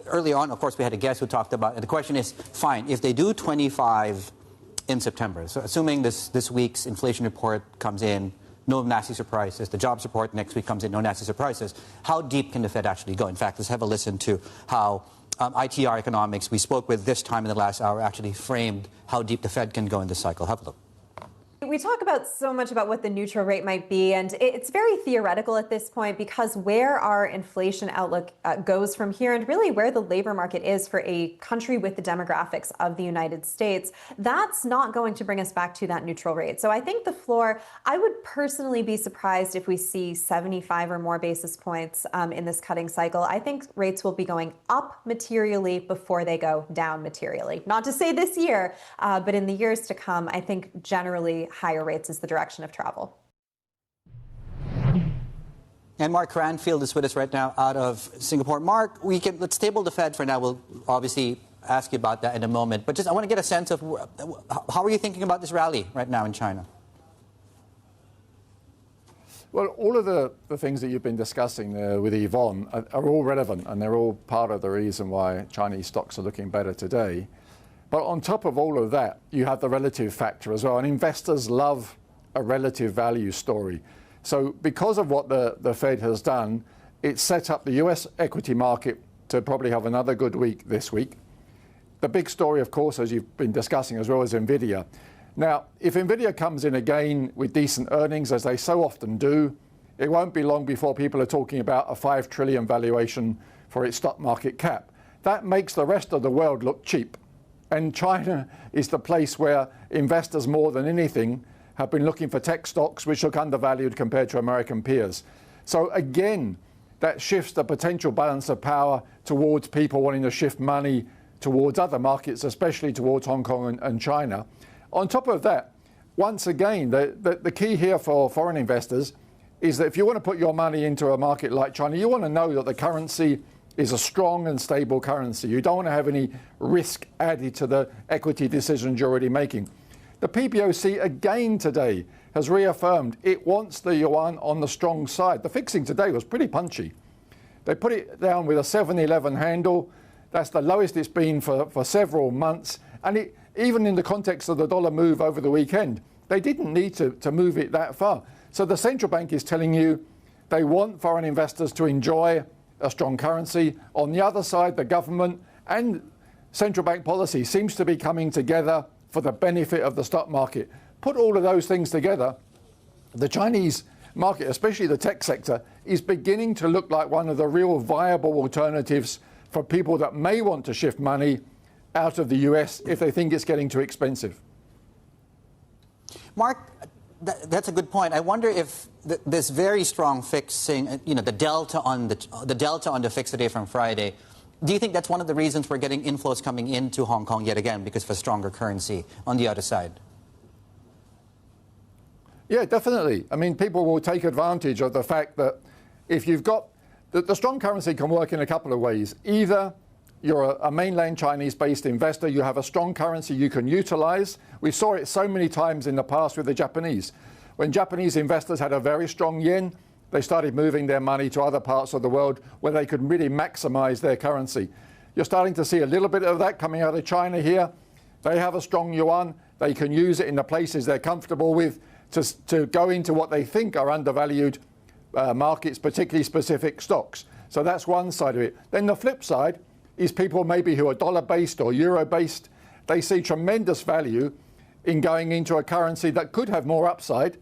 early on, of course, we had a guest who talked about, and the question is, fine, if they do 25 in September, so assuming this week's inflation report comes in, no nasty surprises, the jobs report next week comes in, no nasty surprises, how deep can the Fed actually go? In fact, let's have a listen to how ITR Economics, we spoke with this time in the last hour, actually framed how deep the Fed can go in this cycle. Have a look. We talk about so much about what the neutral rate might be, and it's very theoretical at this point, because where our inflation outlook goes from here, and really where the labor market is for a country with the demographics of the United States, that's not going to bring us back to that neutral rate. So I think the floor, I would personally be surprised if we see 75 or more basis points in this cutting cycle. I think rates will be going up materially before they go down materially. Not to say this year, but in the years to come, I think generally higher rates is the direction of travel. And Mark Cranfield is with us right now out of Singapore. Mark, let's table the Fed for now. We'll obviously ask you about that in a moment. But I want to get a sense of how are you thinking about this rally right now in China? Well, all of the things that you've been discussing with Yvonne are all relevant, and they're all part of the reason why Chinese stocks are looking better today. But on top of all of that, you have the relative factor as well. And investors love a relative value story. So because of what the Fed has done, it's set up the US equity market to probably have another good week this week. The big story, of course, as you've been discussing as well, is NVIDIA. Now, if NVIDIA comes in again with decent earnings, as they so often do, it won't be long before people are talking about a $5 trillion valuation for its stock market cap. That makes the rest of the world look cheap. And China is the place where investors, more than anything, have been looking for tech stocks which look undervalued compared to American peers. So again, that shifts the potential balance of power towards people wanting to shift money towards other markets, especially towards Hong Kong and China. On top of that, once again, the key here for foreign investors is that if you want to put your money into a market like China, you want to know that the currency is a strong and stable currency. You don't want to have any risk added to the equity decisions you're already making. The PBOC again today has reaffirmed it wants the yuan on the strong side. The fixing today was pretty punchy. They put it down with a 7-11 handle. That's the lowest it's been for several months. And even in the context of the dollar move over the weekend, they didn't need to move it that far. So the central bank is telling you they want foreign investors to enjoy a strong currency. On the other side, the government and central bank policy seems to be coming together for the benefit of the stock market. Put all of those things together, the Chinese market, especially the tech sector, is beginning to look like one of the real viable alternatives for people that may want to shift money out of the US if they think it's getting too expensive. Mark, that's a good point. I wonder if this very strong fixing, the delta on the fix today from Friday, do you think that's one of the reasons we're getting inflows coming into Hong Kong yet again because of a stronger currency on the other side? Yeah, definitely. I mean, people will take advantage of the fact that if you've got the strong currency can work in a couple of ways. Either you're a mainland Chinese-based investor, you have a strong currency you can utilize. We saw it so many times in the past with the Japanese. When Japanese investors had a very strong yen, they started moving their money to other parts of the world where they could really maximize their currency. You're starting to see a little bit of that coming out of China here. They have a strong yuan. They can use it in the places they're comfortable with to go into what they think are undervalued markets, particularly specific stocks. So that's one side of it. Then the flip side is people maybe who are dollar-based or euro-based, they see tremendous value in going into a currency that could have more upside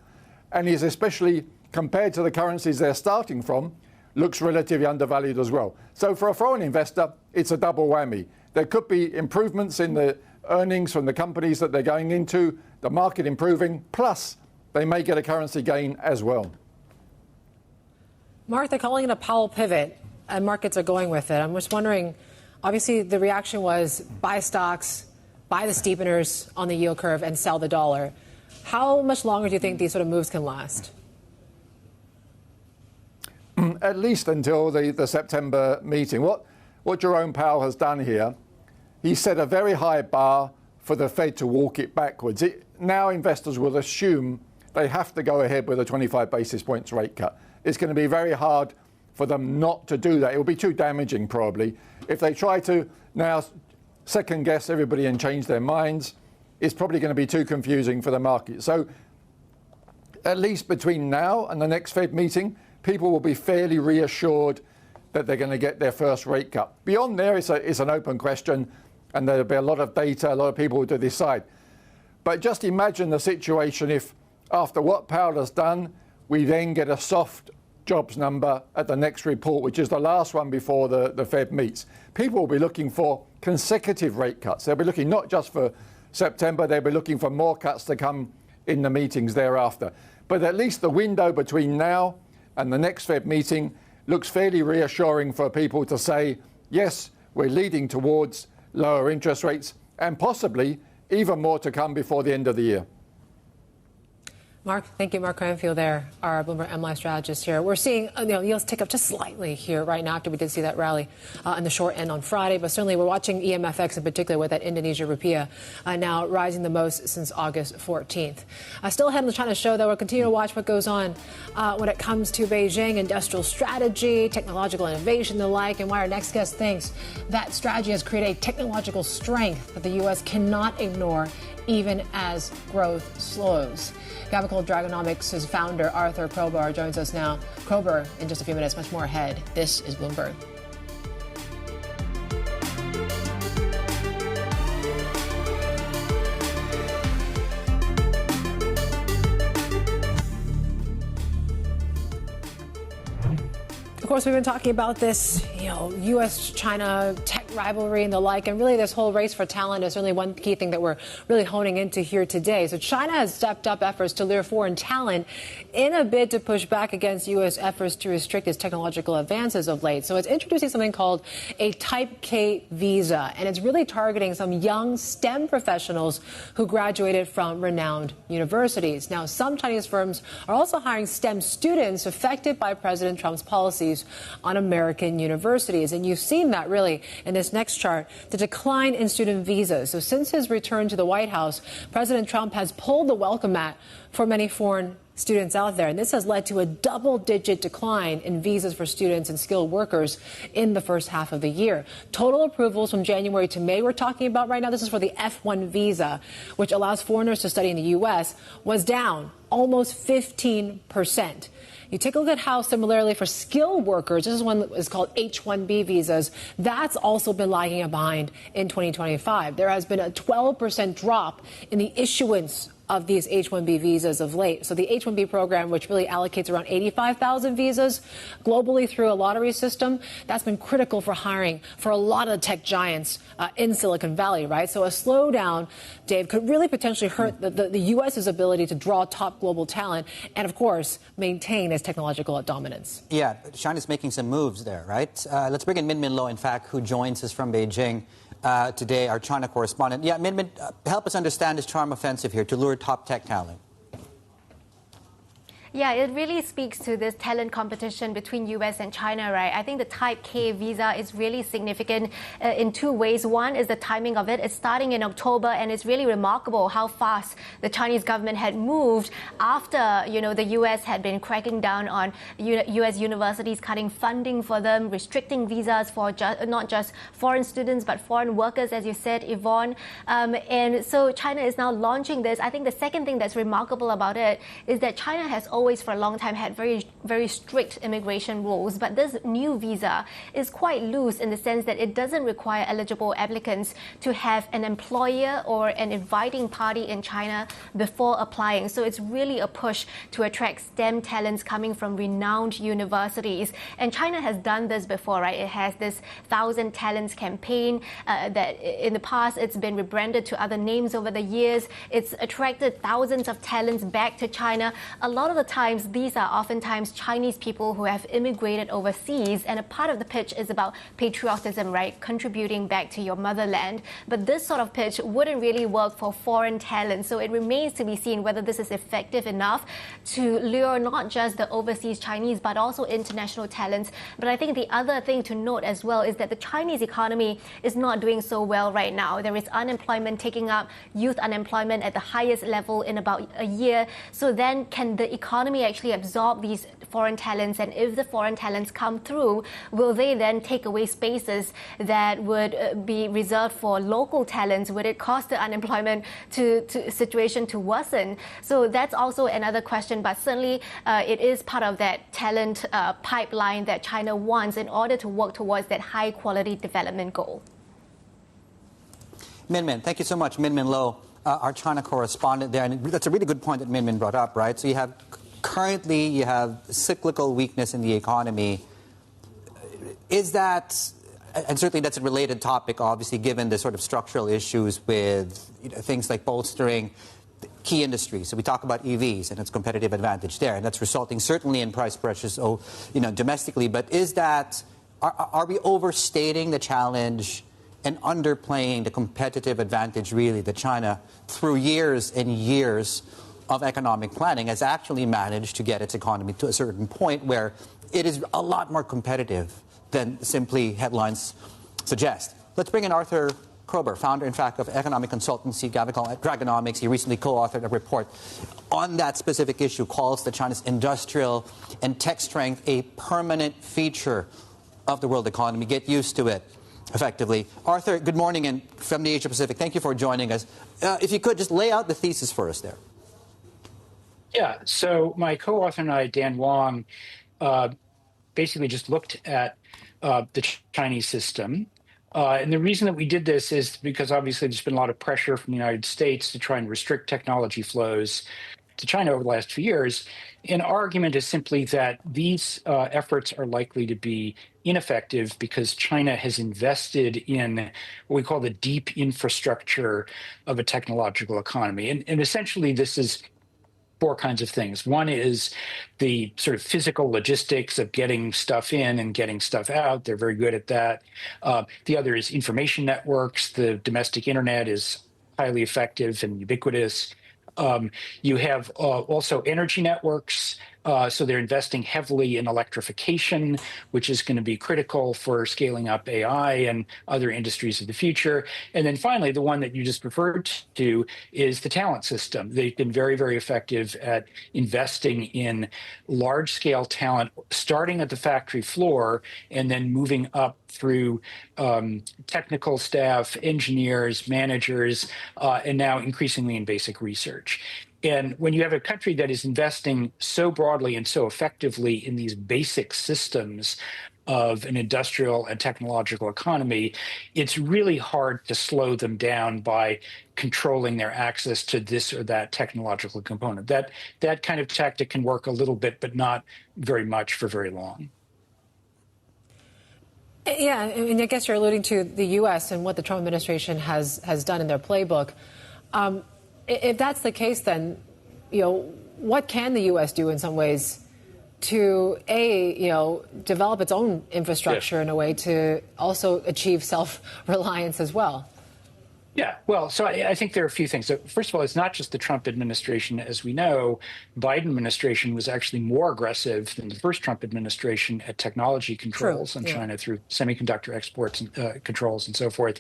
and is, especially compared to the currencies they're starting from, looks relatively undervalued as well. So for a foreign investor, it's a double whammy. There could be improvements in the earnings from the companies that they're going into, the market improving, plus they may get a currency gain as well. Mark, they're calling it a Powell pivot, and markets are going with it. I'm just wondering, obviously the reaction was buy stocks, buy the steepeners on the yield curve, and sell the dollar. How much longer do you think these sort of moves can last? At least until the September meeting. What Jerome Powell has done here, he set a very high bar for the Fed to walk it backwards. Now investors will assume they have to go ahead with a 25 basis points rate cut. It's going to be very hard for them not to do that. It will be too damaging, probably. If they try to now second guess everybody and change their minds, it's probably going to be too confusing for the market. So at least between now and the next Fed meeting, people will be fairly reassured that they're going to get their first rate cut. Beyond there, it's an open question, and there'll be a lot of data, a lot of people to decide. But just imagine the situation if, after what Powell has done, we then get a soft jobs number at the next report, which is the last one before the Fed meets. People will be looking for consecutive rate cuts. They'll be looking not just for September, they'll be looking for more cuts to come in the meetings thereafter. But at least the window between now and the next Fed meeting looks fairly reassuring for people to say, yes, we're leading towards lower interest rates and possibly even more to come before the end of the year. Mark, thank you. Mark Cranfield there, our Bloomberg MLI strategist here. We're seeing yields tick up just slightly here right now after we did see that rally in the short end on Friday. But certainly we're watching EMFX in particular with that Indonesia rupiah now rising the most since August 14th. Still ahead on the China show, though, we'll continue to watch what goes on when it comes to Beijing, industrial strategy, technological innovation, the like, and why our next guest thinks that strategy has created a technological strength that the U.S. cannot ignore even as growth slows. Gavekal Dragonomics' founder, Arthur Kroeber, joins us now. Kroeber, in just a few minutes, much more ahead. This is Bloomberg. Of course, we've been talking about this, U.S.-China tech rivalry and the like, and really this whole race for talent is certainly one key thing that we're really honing into here today. So China has stepped up efforts to lure foreign talent in a bid to push back against U.S. efforts to restrict its technological advances of late. So it's introducing something called a Type K visa, and it's really targeting some young STEM professionals who graduated from renowned universities. Now, some Chinese firms are also hiring STEM students affected by President Trump's policies on American universities. And you've seen that really in this next chart, the decline in student visas. So since his return to the White House, President Trump has pulled the welcome mat for many foreign students out there. And this has led to a double-digit decline in visas for students and skilled workers in the first half of the year. Total approvals from January to May we're talking about right now, this is for the F1 visa, which allows foreigners to study in the U.S., was down almost 15%. You take a look at how similarly for skilled workers, this is one that is called H-1B visas, that's also been lagging behind in 2025. There has been a 12% drop in the issuance of these H-1B visas of late. So the H-1B program, which really allocates around 85,000 visas globally through a lottery system, that's been critical for hiring for a lot of the tech giants in Silicon Valley, right? So a slowdown, Dave, could really potentially hurt the U.S.'s ability to draw top global talent and, of course, maintain its technological dominance. Yeah, China's making some moves there, right? Let's bring in Min Lo, in fact, who joins us from Beijing today, our China correspondent. Yeah, Min, help us understand this charm offensive here to lure top tech talent. Yeah, it really speaks to this talent competition between U.S. and China, right? I think the Type K visa is really significant in two ways. One is the timing of it. It's starting in October, and it's really remarkable how fast the Chinese government had moved after, the U.S. had been cracking down on U.S. universities, cutting funding for them, restricting visas for not just foreign students, but foreign workers, as you said, Yvonne. And so China is now launching this. I think the second thing that's remarkable about it is that China has always for a long time had very very strict immigration rules, but this new visa is quite loose in the sense that it doesn't require eligible applicants to have an employer or an inviting party in China before applying. So it's really a push to attract STEM talents coming from renowned universities. And China has done this before, right? It has this 1,000 Talents campaign that in the past it's been rebranded to other names over the years. It's attracted thousands of talents back to China. A lot of the times, these are oftentimes Chinese people who have immigrated overseas, and a part of the pitch is about patriotism, right? Contributing back to your motherland. But this sort of pitch wouldn't really work for foreign talent. So it remains to be seen whether this is effective enough to lure not just the overseas Chinese, but also international talents. But I think the other thing to note as well is that the Chinese economy is not doing so well right now. There is unemployment taking up, youth unemployment at the highest level in about a year. So then can the economy actually absorb these foreign talents? And if the foreign talents come through, will they then take away spaces that would be reserved for local talents? Would it cause the unemployment situation to worsen? So that's also another question, but certainly it is part of that talent pipeline that China wants in order to work towards that high quality development goal. Min, thank you so much. Min Lo, our China correspondent there. And that's a really good point that Min brought up, right? So you have cyclical weakness in the economy. Is that, and certainly that's a related topic, obviously, given the sort of structural issues with things like bolstering key industries. So we talk about EVs and its competitive advantage there, and that's resulting certainly in price pressures, domestically. But is that, are we overstating the challenge and underplaying the competitive advantage, really, that China, through years and years of economic planning, has actually managed to get its economy to a certain point where it is a lot more competitive than simply headlines suggest? Let's bring in Arthur Kroeber, founder, in fact, of economic consultancy Gavekal Dragonomics. He recently co-authored a report on that specific issue, calls the China's industrial and tech strength a permanent feature of the world economy. Get used to it, effectively. Arthur, good morning, and from the Asia Pacific, thank you for joining us. If you could just lay out the thesis for us there. Yeah, so my co-author and I, Dan Wang, basically just looked at the Chinese system. And the reason that we did this is because obviously there's been a lot of pressure from the United States to try and restrict technology flows to China over the last few years. And our argument is simply that these efforts are likely to be ineffective because China has invested in what we call the deep infrastructure of a technological economy. And essentially this is four kinds of things. One is the sort of physical logistics of getting stuff in and getting stuff out. They're very good at that. The other is information networks. The domestic internet is highly effective and ubiquitous. You have also energy networks. So they're investing heavily in electrification, which is going to be critical for scaling up AI and other industries of the future. And then finally, the one that you just referred to is the talent system. They've been very, very effective at investing in large-scale talent, starting at the factory floor and then moving up through technical staff, engineers, managers, and now increasingly in basic research. And when you have a country that is investing so broadly and so effectively in these basic systems of an industrial and technological economy, it's really hard to slow them down by controlling their access to this or that technological component. That kind of tactic can work a little bit, but not very much for very long. Yeah, and I guess you're alluding to the U.S. and what the Trump administration has done in their playbook. If that's the case, then, what can the U.S. do in some ways to, develop its own infrastructure in a way to also achieve self-reliance as well? Yeah, well, so I think there are a few things. So first of all, it's not just the Trump administration. As we know, Biden administration was actually more aggressive than the first Trump administration at technology controls on China through semiconductor exports and controls and so forth.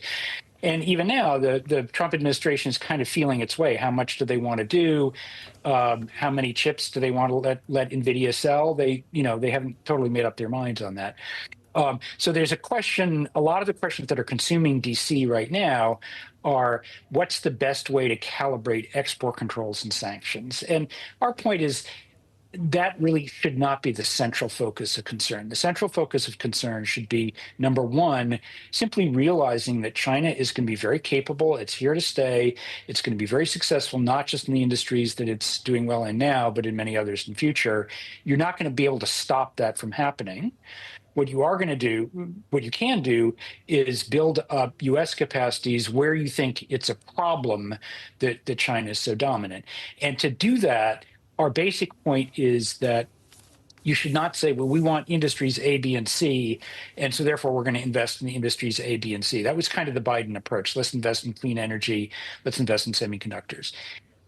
And even now, the Trump administration is kind of feeling its way. How much do they want to do? How many chips do they want to let NVIDIA sell? They haven't totally made up their minds on that. So there's a lot of the questions that are consuming DC right now are what's the best way to calibrate export controls and sanctions? And our point is that really should not be the central focus of concern. The central focus of concern should be, number one, simply realizing that China is going to be very capable. It's here to stay. It's going to be very successful, not just in the industries that it's doing well in now, but in many others in the future. You're not going to be able to stop that from happening. What you are going to do, what you can do, is build up U.S. capacities where you think it's a problem that China is so dominant. And to do that, our basic point is that you should not say, well, we want industries A, B, and C, and so therefore we're going to invest in the industries A, B, and C. That was kind of the Biden approach. Let's invest in clean energy. Let's invest in semiconductors.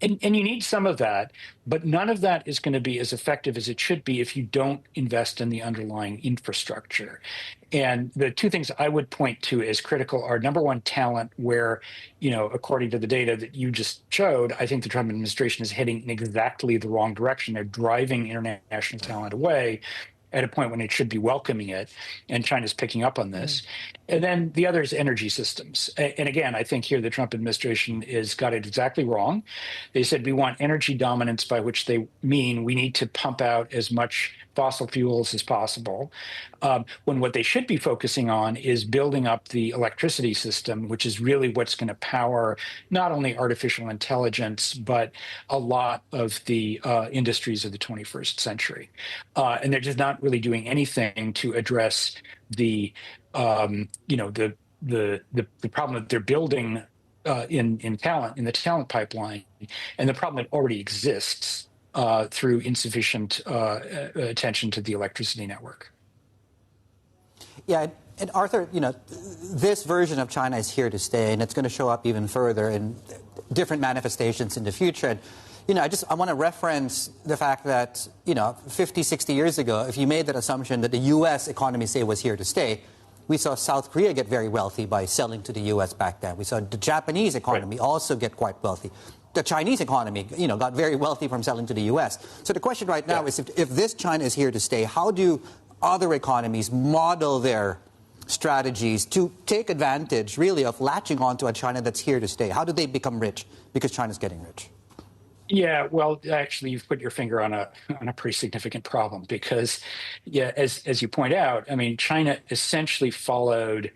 And you need some of that, but none of that is going to be as effective as it should be if you don't invest in the underlying infrastructure. And the two things I would point to as critical are, number one, talent, where, according to the data that you just showed, I think the Trump administration is heading in exactly the wrong direction. They're driving international talent away at a point when it should be welcoming it, and China's picking up on this. And then the other is energy systems. And again, I think here the Trump administration has got it exactly wrong. They said we want energy dominance, by which they mean we need to pump out as much fossil fuels as possible, when what they should be focusing on is building up the electricity system, which is really what's going to power not only artificial intelligence, but a lot of the industries of the 21st century. And they're just not really doing anything to address the problem that they're building in talent, in the talent pipeline, and the problem that already exists through insufficient attention to the electricity network. Yeah, and Arthur, this version of China is here to stay, and it's going to show up even further in different manifestations in the future. And, I want to reference the fact that, 50, 60 years ago, if you made that assumption that the U.S. economy, say, was here to stay, we saw South Korea get very wealthy by selling to the U.S. back then. We saw the Japanese economy also get quite wealthy. The Chinese economy, got very wealthy from selling to the U.S. So the question right now is, if this China is here to stay, how do other economies model their strategies to take advantage, really, of latching onto a China that's here to stay? How do they become rich? Because China's getting rich. Yeah, well, actually, you've put your finger on a pretty significant problem, because, as you point out, I mean, China essentially followed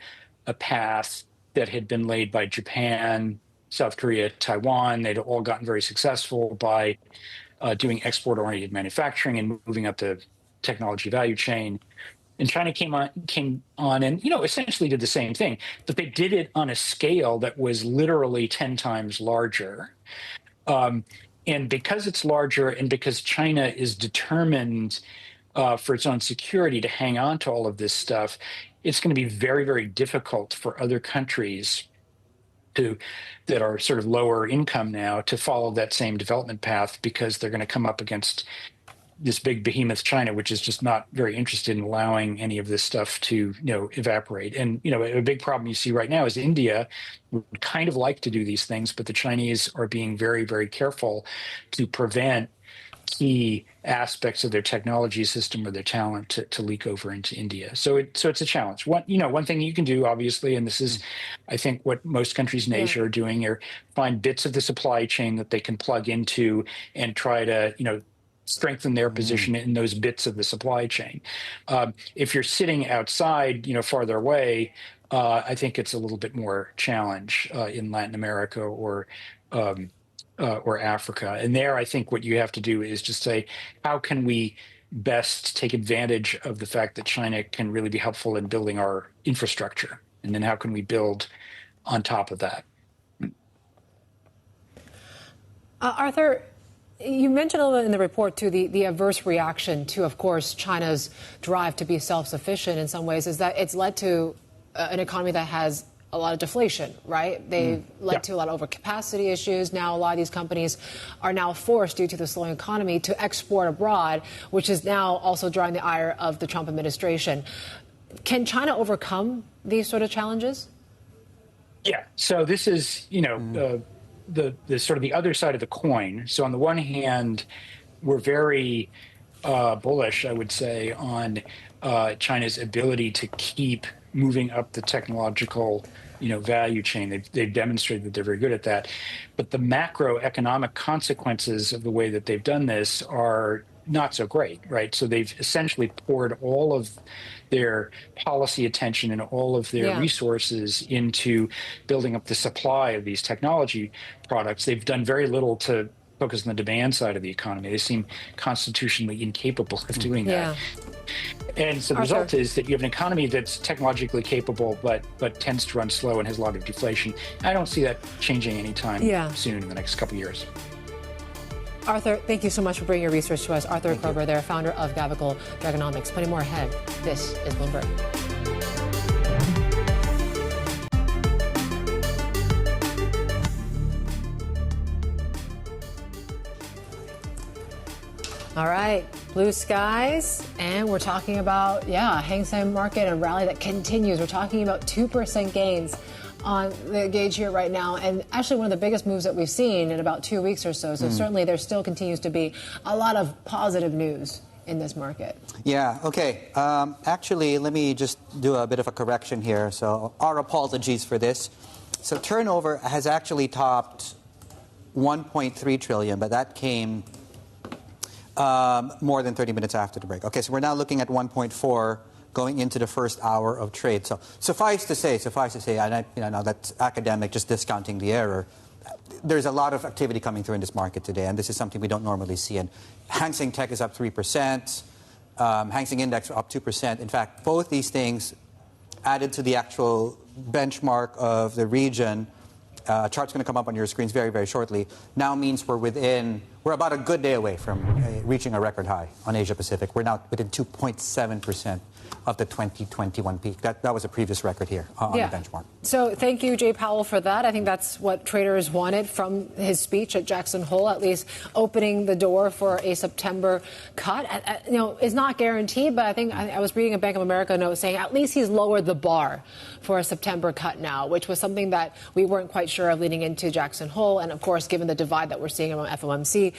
a path that had been laid by Japan, South Korea, Taiwan. They'd all gotten very successful by doing export-oriented manufacturing and moving up the technology value chain. And China came on and, essentially did the same thing, but they did it on a scale that was literally 10 times larger. And because it's larger, and because China is determined for its own security to hang on to all of this stuff, it's going to be very, very difficult for other countries that are sort of lower income now to follow that same development path, because they're going to come up against this big behemoth China, which is just not very interested in allowing any of this stuff to, evaporate. And, a big problem you see right now is India would kind of like to do these things, but the Chinese are being very, very careful to prevent key aspects of their technology system or their talent to leak over into India. So it's a challenge. One thing you can do, obviously, and this is, I think, what most countries in Asia are doing, are find bits of the supply chain that they can plug into and try to, strengthen their position in those bits of the supply chain. If you're sitting outside, farther away, I think it's a little bit more challenge in Latin America or Africa. And there, I think what you have to do is just say, how can we best take advantage of the fact that China can really be helpful in building our infrastructure? And then how can we build on top of that? Arthur, you mentioned a little bit in the report, too, the adverse reaction to, of course, China's drive to be self-sufficient in some ways, is that it's led to an economy that has a lot of deflation, right? They've led to a lot of overcapacity issues. Now, a lot of these companies are now forced, due to the slowing economy, to export abroad, which is now also drawing the ire of the Trump administration. Can China overcome these sort of challenges? Yeah. So this is, the sort of the other side of the coin. So on the one hand, we're very bullish, I would say, on China's ability to keep moving up the technological, value chain. They've demonstrated that they're very good at that. But the macroeconomic consequences of the way that they've done this are not so great, right? So they've essentially poured all of their policy attention and all of their resources into building up the supply of these technology products. They've done very little to focus on the demand side of the economy. They seem constitutionally incapable of doing that. And so the result is that you have an economy that's technologically capable, but tends to run slow and has a lot of deflation. I don't see that changing anytime soon in the next couple of years. Arthur, thank you so much for bringing your research to us. Arthur Kroeber, there, founder of Gavekal Dragonomics. Plenty more ahead. This is Bloomberg. All right, blue skies, and we're talking about, Hang Seng market and rally that continues. We're talking about 2% gains on the gauge here right now, and actually one of the biggest moves that we've seen in about 2 weeks or so. So certainly there still continues to be a lot of positive news in this market. Yeah, okay. Actually, let me just do a bit of a correction here. So our apologies for this. So turnover has actually topped 1.3 trillion, but that came more than 30 minutes after the break. Okay, so we're now looking at 1.4 going into the first hour of trade. So suffice to say, and I know that's academic, just discounting the error. There's a lot of activity coming through in this market today, and this is something we don't normally see. And Hang Seng Tech is up 3%, Hang Seng Index up 2%. In fact, both these things added to the actual benchmark of the region. Chart's going to come up on your screens very, very shortly. Now means we're about a good day away from reaching a record high on Asia Pacific. We're now within 2.7% of the 2021 peak. That was a previous record here on the benchmark. So thank you, Jay Powell, for that. I think that's what traders wanted from his speech at Jackson Hole, at least opening the door for a September cut. It's not guaranteed, but I think I was reading a Bank of America note saying at least he's lowered the bar for a September cut now, which was something that we weren't quite sure of leading into Jackson Hole. And of course, given the divide that we're seeing among FOMC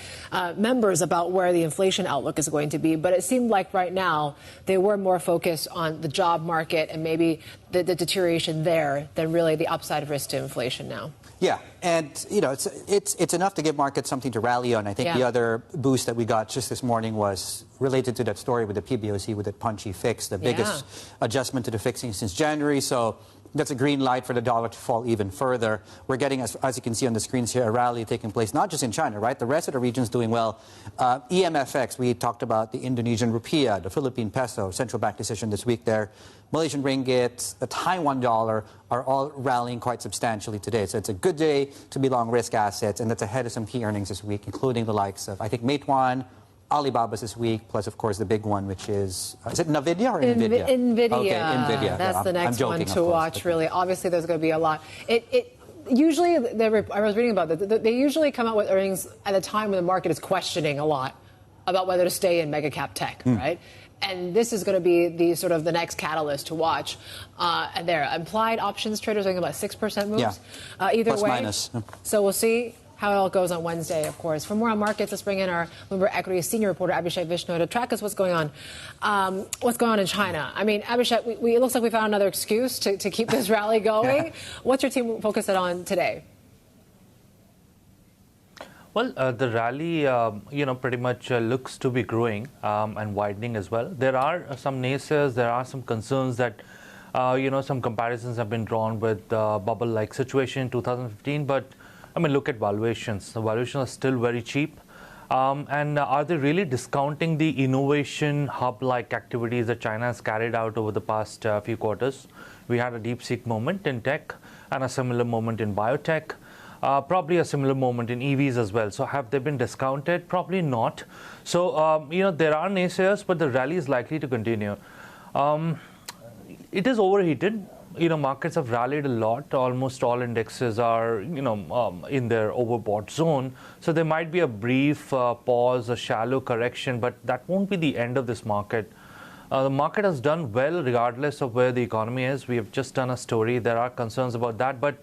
members about where the inflation outlook is going to be. But it seemed like right now they were more focused on the job market and maybe the deterioration there than really the upside risk to inflation now. Yeah, and it's enough to give markets something to rally on. I think the other boost that we got just this morning was related to that story with the PBOC with the punchy fix, the biggest adjustment to the fixing since January. So that's a green light for the dollar to fall even further. We're getting, as you can see on the screens here, a rally taking place, not just in China, right? The rest of the region's doing well. EMFX, we talked about the Indonesian rupiah, the Philippine peso, central bank decision this week there. Malaysian ringgit, the Taiwan dollar are all rallying quite substantially today. So it's a good day to be long risk assets, and that's ahead of some key earnings this week, including the likes of, I think, Meituan, Alibaba's this week, plus, of course, the big one, which is it NVIDIA or NVIDIA? NVIDIA. Okay, NVIDIA. That's the next one to watch, really. Obviously, there's going to be a lot. Usually, I was reading about that. They usually come out with earnings at a time when the market is questioning a lot about whether to stay in mega cap tech, right? And this is going to be the next catalyst to watch. And there, implied options traders are doing about 6% moves. Either plus way. Minus. So we'll see how it all goes on Wednesday, of course. For more on markets, let's bring in our Bloomberg Equity senior reporter, Abhishek Vishnu, to track us what's going on. What's going on in China? I mean, Abhishek, it looks like we found another excuse to keep this rally going. What's your team focused on today? Well, the rally, pretty much looks to be growing and widening as well. There are some naysayers. There are some concerns that, some comparisons have been drawn with bubble-like situation in 2015. But, I mean, look at valuations. The valuations are still very cheap. And are they really discounting the innovation hub-like activities that China has carried out over the past few quarters? We had a DeepSeek moment in tech and a similar moment in biotech. Probably a similar moment in EVs as well. So have they been discounted? Probably not. So, there are naysayers, but the rally is likely to continue. It is overheated. Markets have rallied a lot. Almost all indexes are, in their overbought zone. So there might be a brief pause, a shallow correction, but that won't be the end of this market. The market has done well regardless of where the economy is. We have just done a story. There are concerns about that, but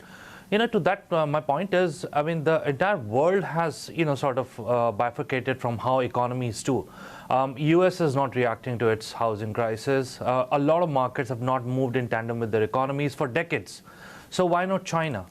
to that, my point is, I mean, the entire world has, sort of bifurcated from how economies do. U.S. is not reacting to its housing crisis. A lot of markets have not moved in tandem with their economies for decades. So why not China?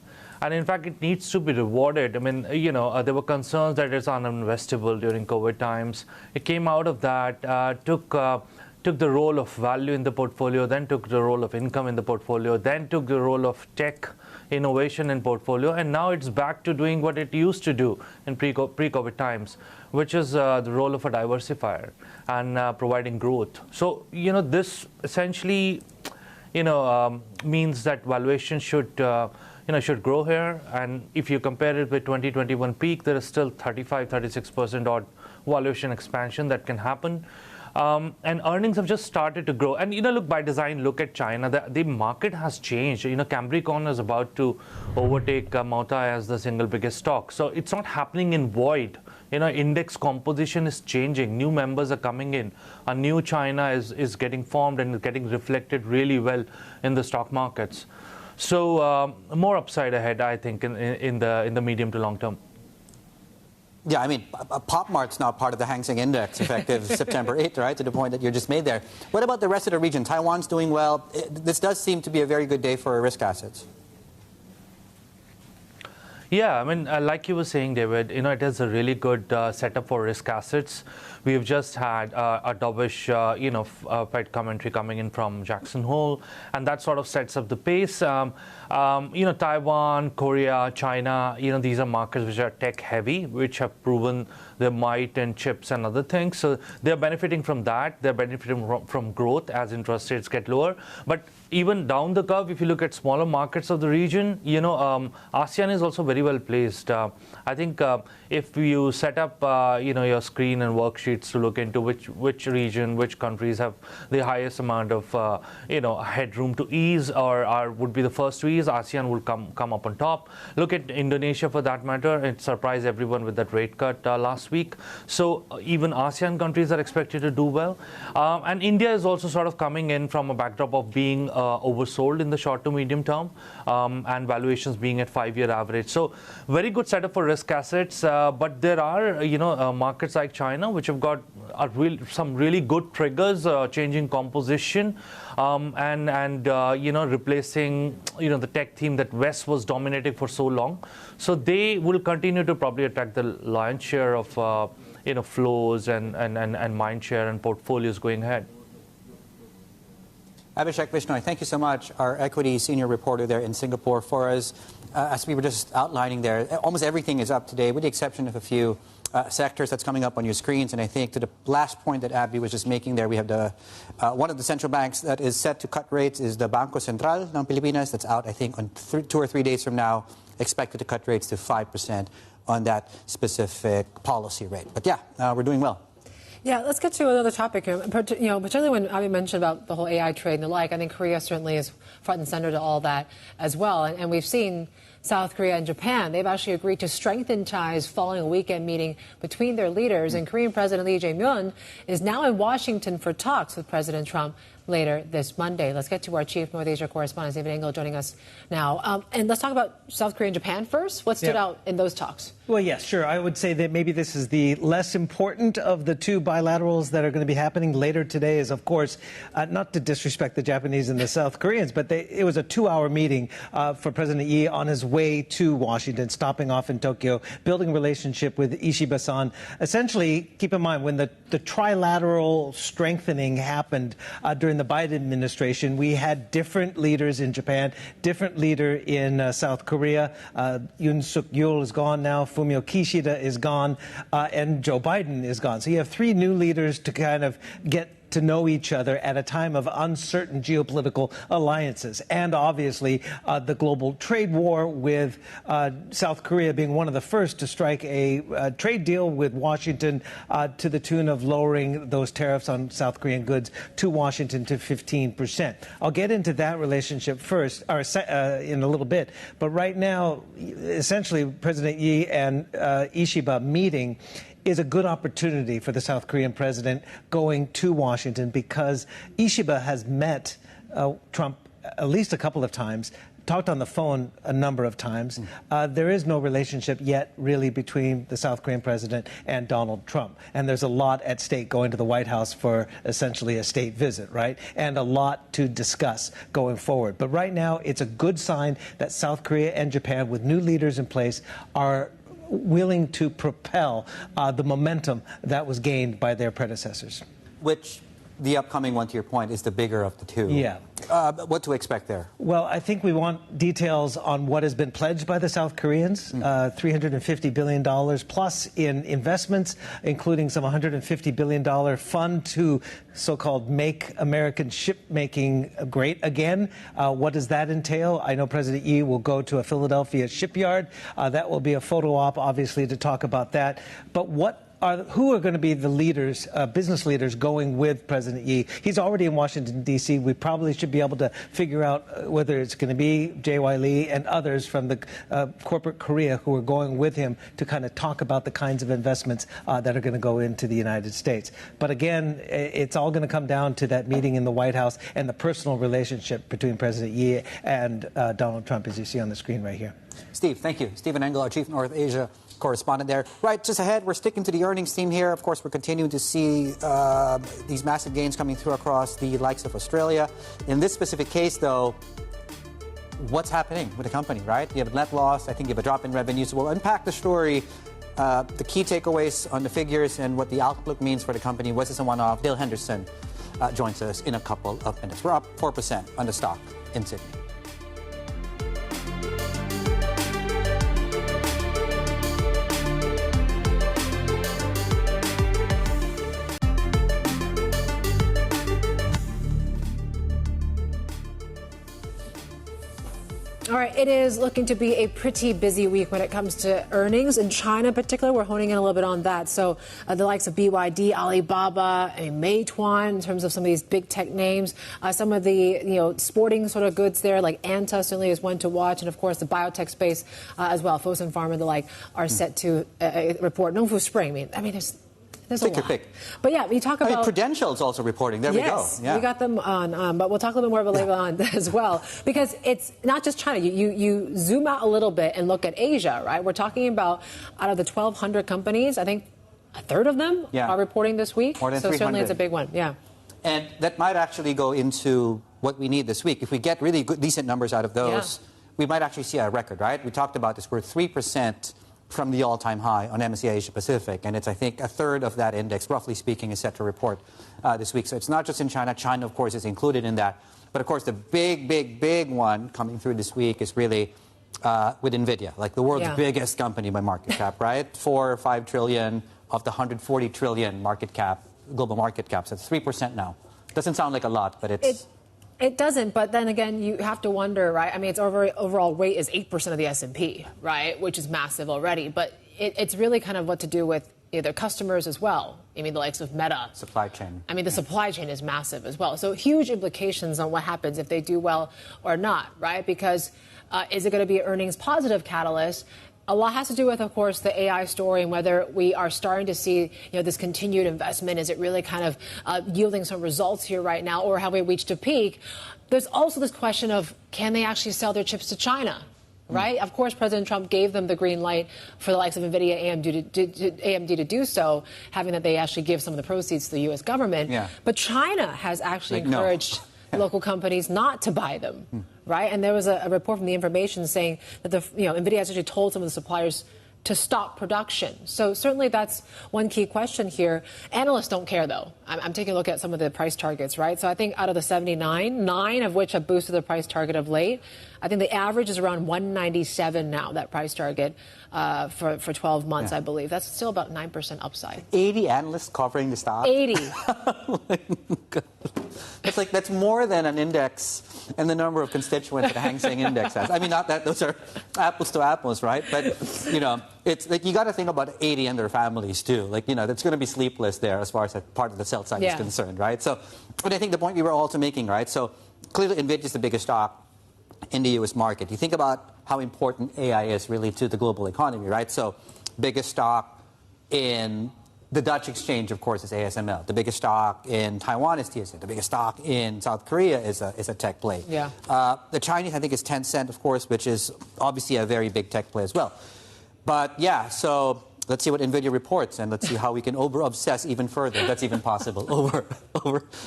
And in fact, it needs to be rewarded. I mean, there were concerns that it's uninvestable during COVID times. It came out of that, took the role of value in the portfolio, then took the role of income in the portfolio, then took the role of tech innovation in portfolio, and now it's back to doing what it used to do in pre-COVID times, which is the role of a diversifier and providing growth. So, this essentially, means that valuation should grow here. And if you compare it with 2021 peak, there is still 35-36% odd valuation expansion that can happen. And earnings have just started to grow. And, look, by design, look at China. The market has changed. Cambricon is about to overtake Mautai as the single biggest stock. So it's not happening in void. Index composition is changing. New members are coming in. A new China is getting formed and getting reflected really well in the stock markets. So more upside ahead, I think, in the medium to long term. Yeah, I mean, PopMart's now part of the Hang Seng Index effective September 8th, right, to the point that you just made there. What about the rest of the region? Taiwan's doing well. This does seem to be a very good day for risk assets. Yeah, I mean, like you were saying, David, it is a really good setup for risk assets. We've just had a dovish, Fed commentary coming in from Jackson Hole, and that sort of sets up the pace. Taiwan, Korea, China, these are markets which are tech heavy, which have proven their might and chips and other things. So they're benefiting from that. They're benefiting from growth as interest rates get lower. But even down the curve, if you look at smaller markets of the region, ASEAN is also very well placed. I think if you set up, your screen and worksheets to look into which region, which countries have the highest amount of, headroom to ease or would be the first to ease, ASEAN will come up on top. Look at Indonesia for that matter. It surprised everyone with that rate cut last week. So even ASEAN countries are expected to do well. And India is also sort of coming in from a backdrop of being oversold in the short to medium term and valuations being at 5-year average. So very good setup for risk assets. But there are, markets like China which have got some really good triggers, changing composition and replacing, the tech theme that West was dominating for so long. So they will continue to probably attract the lion's share of, flows and mind share and portfolios going ahead. Abhishek Vishnoi, thank you so much, our equity senior reporter there in Singapore for us. As we were just outlining there, almost everything is up today with the exception of a few sectors that's coming up on your screens. And I think to the last point that Abby was just making there, we have the one of the central banks that is set to cut rates is the Bangko Sentral ng Pilipinas. That's out, I think, on 2 or 3 days from now, expected to cut rates to 5% on that specific policy rate. But yeah, we're doing well. Yeah, let's get to another topic here. Particularly when Abby mentioned about the whole AI trade and the like, I think Korea certainly is front and center to all that as well. And we've seen South Korea and Japan, they've actually agreed to strengthen ties following a weekend meeting between their leaders. And Korean President Lee Jae-myung is now in Washington for talks with President Trump later this Monday. Let's get to our chief North Asia correspondent, David Engel, joining us now. And let's talk about South Korea and Japan first. What stood out in those talks? Well, yes, sure. I would say that maybe this is the less important of the two bilaterals that are going to be happening later today is, of course, not to disrespect the Japanese and the South Koreans, but it was a 2-hour meeting for President Lee on his way to Washington, stopping off in Tokyo, building a relationship with Ishiba-san. Essentially, keep in mind, when the trilateral strengthening happened during the Biden administration, we had different leaders in Japan, different leader in South Korea. Yoon Suk-yeol is gone now, Fumio Kishida is gone, and Joe Biden is gone. So you have 3 new leaders to kind of get to know each other at a time of uncertain geopolitical alliances. And obviously, the global trade war with South Korea being one of the first to strike a trade deal with Washington to the tune of lowering those tariffs on South Korean goods to Washington to 15%. I'll get into that relationship first, or in a little bit. But right now, essentially, President Yi and Ishiba meeting is a good opportunity for the South Korean president going to Washington because Ishiba has met Trump at least a couple of times, talked on the phone a number of times. There is no relationship yet really between the South Korean president and Donald Trump. And there's a lot at stake going to the White House for essentially a state visit, right? And a lot to discuss going forward. But right now, it's a good sign that South Korea and Japan, with new leaders in place, are willing to propel the momentum that was gained by their predecessors. Which, the upcoming one, to your point, is the bigger of the two. Yeah. What to expect there? Well, I think we want details on what has been pledged by the South Koreans, $350 billion plus in investments, including some $150 billion fund to so-called make American shipmaking great again. What does that entail? I know President Yi will go to a Philadelphia shipyard. That will be a photo op, obviously, to talk about that. But who are going to be the leaders, business leaders, going with President Yi? He's already in Washington, D.C. We probably should be able to figure out whether it's going to be J.Y. Lee and others from the corporate Korea who are going with him to kind of talk about the kinds of investments that are going to go into the United States. But again, it's all going to come down to that meeting in the White House and the personal relationship between President Yi and Donald Trump, as you see on the screen right here. Steve, thank you. Stephen Engel, our Chief North Asia correspondent there. Right, just ahead, we're sticking to the earnings theme here. Of course, we're continuing to see these massive gains coming through across the likes of Australia. In this specific case, though, what's happening with the company, right? You have a net loss. I think you have a drop in revenues. We'll unpack the story, the key takeaways on the figures and what the outlook means for the company. Was this a one-off? Dale Henderson joins us in a couple of minutes. We're up 4% on the stock in Sydney. All right, it is looking to be a pretty busy week when it comes to earnings. In China in particular, we're honing in a little bit on that. So the likes of BYD, Alibaba, Meituan, in terms of some of these big tech names, some of the sporting sort of goods there, like Anta certainly is one to watch. And of course, the biotech space as well. Fosun Pharma and the like are set to report. Nongfu Spring, I mean there's a lot. But yeah, we talk about... Prudential's also reporting. There we go. Yeah. We got them on, but we'll talk a little bit more about later on as well. Because it's not just China. You zoom out a little bit and look at Asia, right? We're talking about out of the 1,200 companies, I think a third of them are reporting this week. More than so 300. Certainly it's a big one, yeah. And that might actually go into what we need this week. If we get really good, decent numbers out of those, we might actually see a record, right? We talked about this. We're 3% from the all-time high on MSCI Asia Pacific, and it's, I think, a third of that index, roughly speaking, is set to report this week. So it's not just in China. China, of course, is included in that. But, of course, the big one coming through this week is really with NVIDIA, like the world's biggest company by market cap, right? 4 or 5 trillion of the 140 trillion market cap, global market cap. So it's 3% now. Doesn't sound like a lot, but It doesn't, but then again, you have to wonder, right? I mean, its overall weight is 8% of the S&P, right? Which is massive already. But it's really kind of what to do with their customers as well. I mean, the likes of Meta. Supply chain. I mean, the supply chain is massive as well. So huge implications on what happens if they do well or not, right? Because is it going to be an earnings positive catalyst? A lot has to do with, of course, the AI story and whether we are starting to see, this continued investment. Is it really kind of yielding some results here right now, or have we reached a peak? There's also this question of, can they actually sell their chips to China? Right? Of course, President Trump gave them the green light for the likes of NVIDIA, AMD to do so, having that they actually give some of the proceeds to the U.S. government. Yeah. But China has actually encouraged local companies not to buy them. Right? And there was a report from The Information saying that NVIDIA has actually told some of the suppliers to stop production. So certainly that's one key question here. Analysts don't care, though. I'm taking a look at some of the price targets, right? So I think out of the 79, 9 of which have boosted the price target of late. I think the average is around 197 now, that price target for 12 months, I believe. That's still about 9% upside. 80 analysts covering the stock? 80. That's more than an index and the number of constituents that Hang Seng Index has. I mean, not that those are apples to apples, right? But, it's like you got to think about 80 and their families, too. That's going to be sleepless there as far as that part of the sell side is concerned, right? So, but I think the point we were also making, right? So, clearly, NVIDIA is the biggest stock in the U.S. market. You think about how important AI is really to the global economy, right? So, biggest stock in the Dutch exchange, of course, is ASML. The biggest stock in Taiwan is TSM. The biggest stock in South Korea is a tech play. Yeah. The Chinese, I think, is Tencent, of course, which is obviously a very big tech play as well. But yeah, so let's see what NVIDIA reports, and let's see how we can over-obsess even further, if that's even possible, over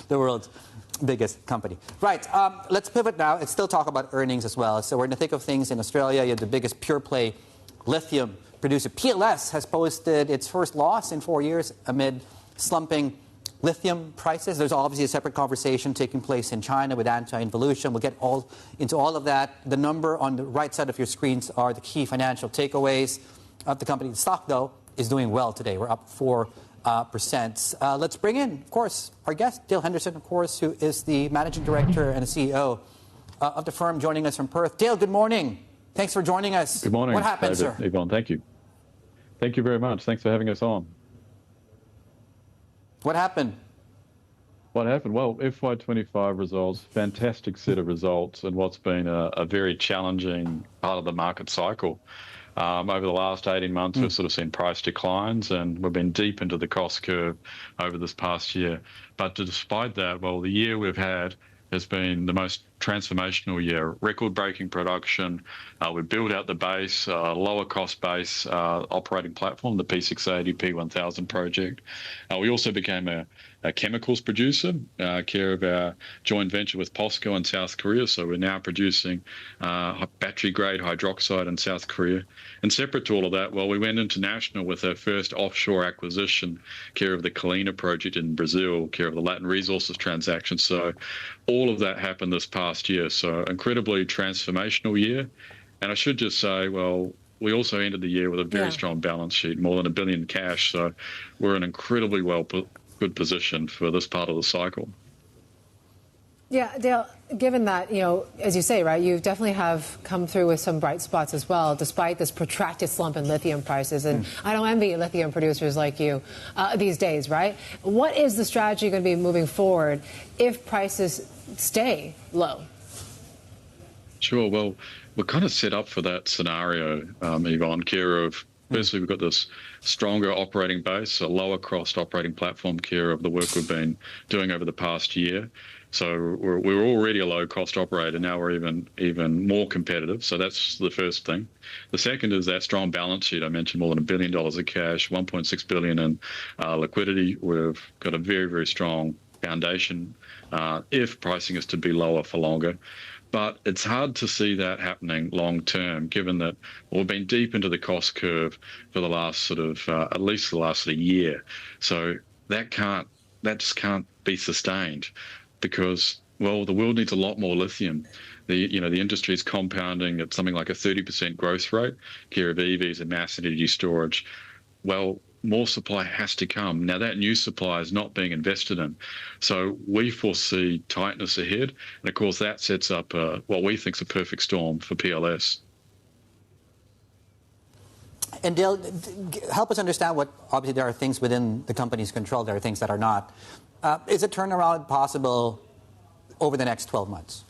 the world's biggest company. Right, let's pivot now and still talk about earnings as well. So we're in the thick of things in Australia. You have the biggest pure play lithium producer. PLS has posted its first loss in 4 years amid slumping lithium prices. There's obviously a separate conversation taking place in China with anti-involution. We'll get into all of that. The number on the right side of your screens are the key financial takeaways of the company. The stock, though, is doing well today. We're up 4%. Let's bring in, of course, our guest, Dale Henderson, of course, who is the managing director and the CEO of the firm, joining us from Perth. Dale, good morning. Thanks for joining us. Good morning. What happened, David, sir? Yvonne, thank you. Thank you very much. Thanks for having us on. What happened? What happened? Well, FY25 results, fantastic set of results in what's been a very challenging part of the market cycle. Over the last 18 months, we've sort of seen price declines, and we've been deep into the cost curve over this past year. But despite that, well, the year we've had has been the most transformational year, record-breaking production. We built out the base, lower cost base operating platform, the P680, P1000 project. We also became a chemicals producer, care of our joint venture with POSCO in South Korea. So we're now producing battery-grade hydroxide in South Korea. And separate to all of that, well, we went international with our first offshore acquisition, care of the Colina project in Brazil, care of the Latin Resources transaction. So all of that happened this past year. So incredibly transformational year. And I should just say, well, we also ended the year with a very strong balance sheet, more than $1 billion cash. So we're in incredibly good position for this part of the cycle. Yeah, Dale, given that, as you say, right, you definitely have come through with some bright spots as well, despite this protracted slump in lithium prices. And I don't envy lithium producers like you these days, right? What is the strategy going to be moving forward if prices stay low? Sure. Well, we're kind of set up for that scenario, Yvonne, care of firstly, we've got this stronger operating base, a lower cost operating platform, care of the work we've been doing over the past year. So we're already a low-cost operator. Now we're even more competitive. So that's the first thing. The second is that strong balance sheet. I mentioned more than $1 billion of cash, $1.6 billion in liquidity. We've got a very, very strong foundation if pricing is to be lower for longer. But it's hard to see that happening long term, given that we've been deep into the cost curve for the last sort of at least the last year. So that just can't be sustained. Because, well, the world needs a lot more lithium. The industry is compounding at something like a 30% growth rate, care of EVs and mass energy storage. Well, more supply has to come. Now, that new supply is not being invested in. So we foresee tightness ahead. And, of course, that sets up what we think is a perfect storm for PLS. And Dale, help us understand what, obviously, there are things within the company's control. There are things that are not. Is a turnaround possible over the next 12 months?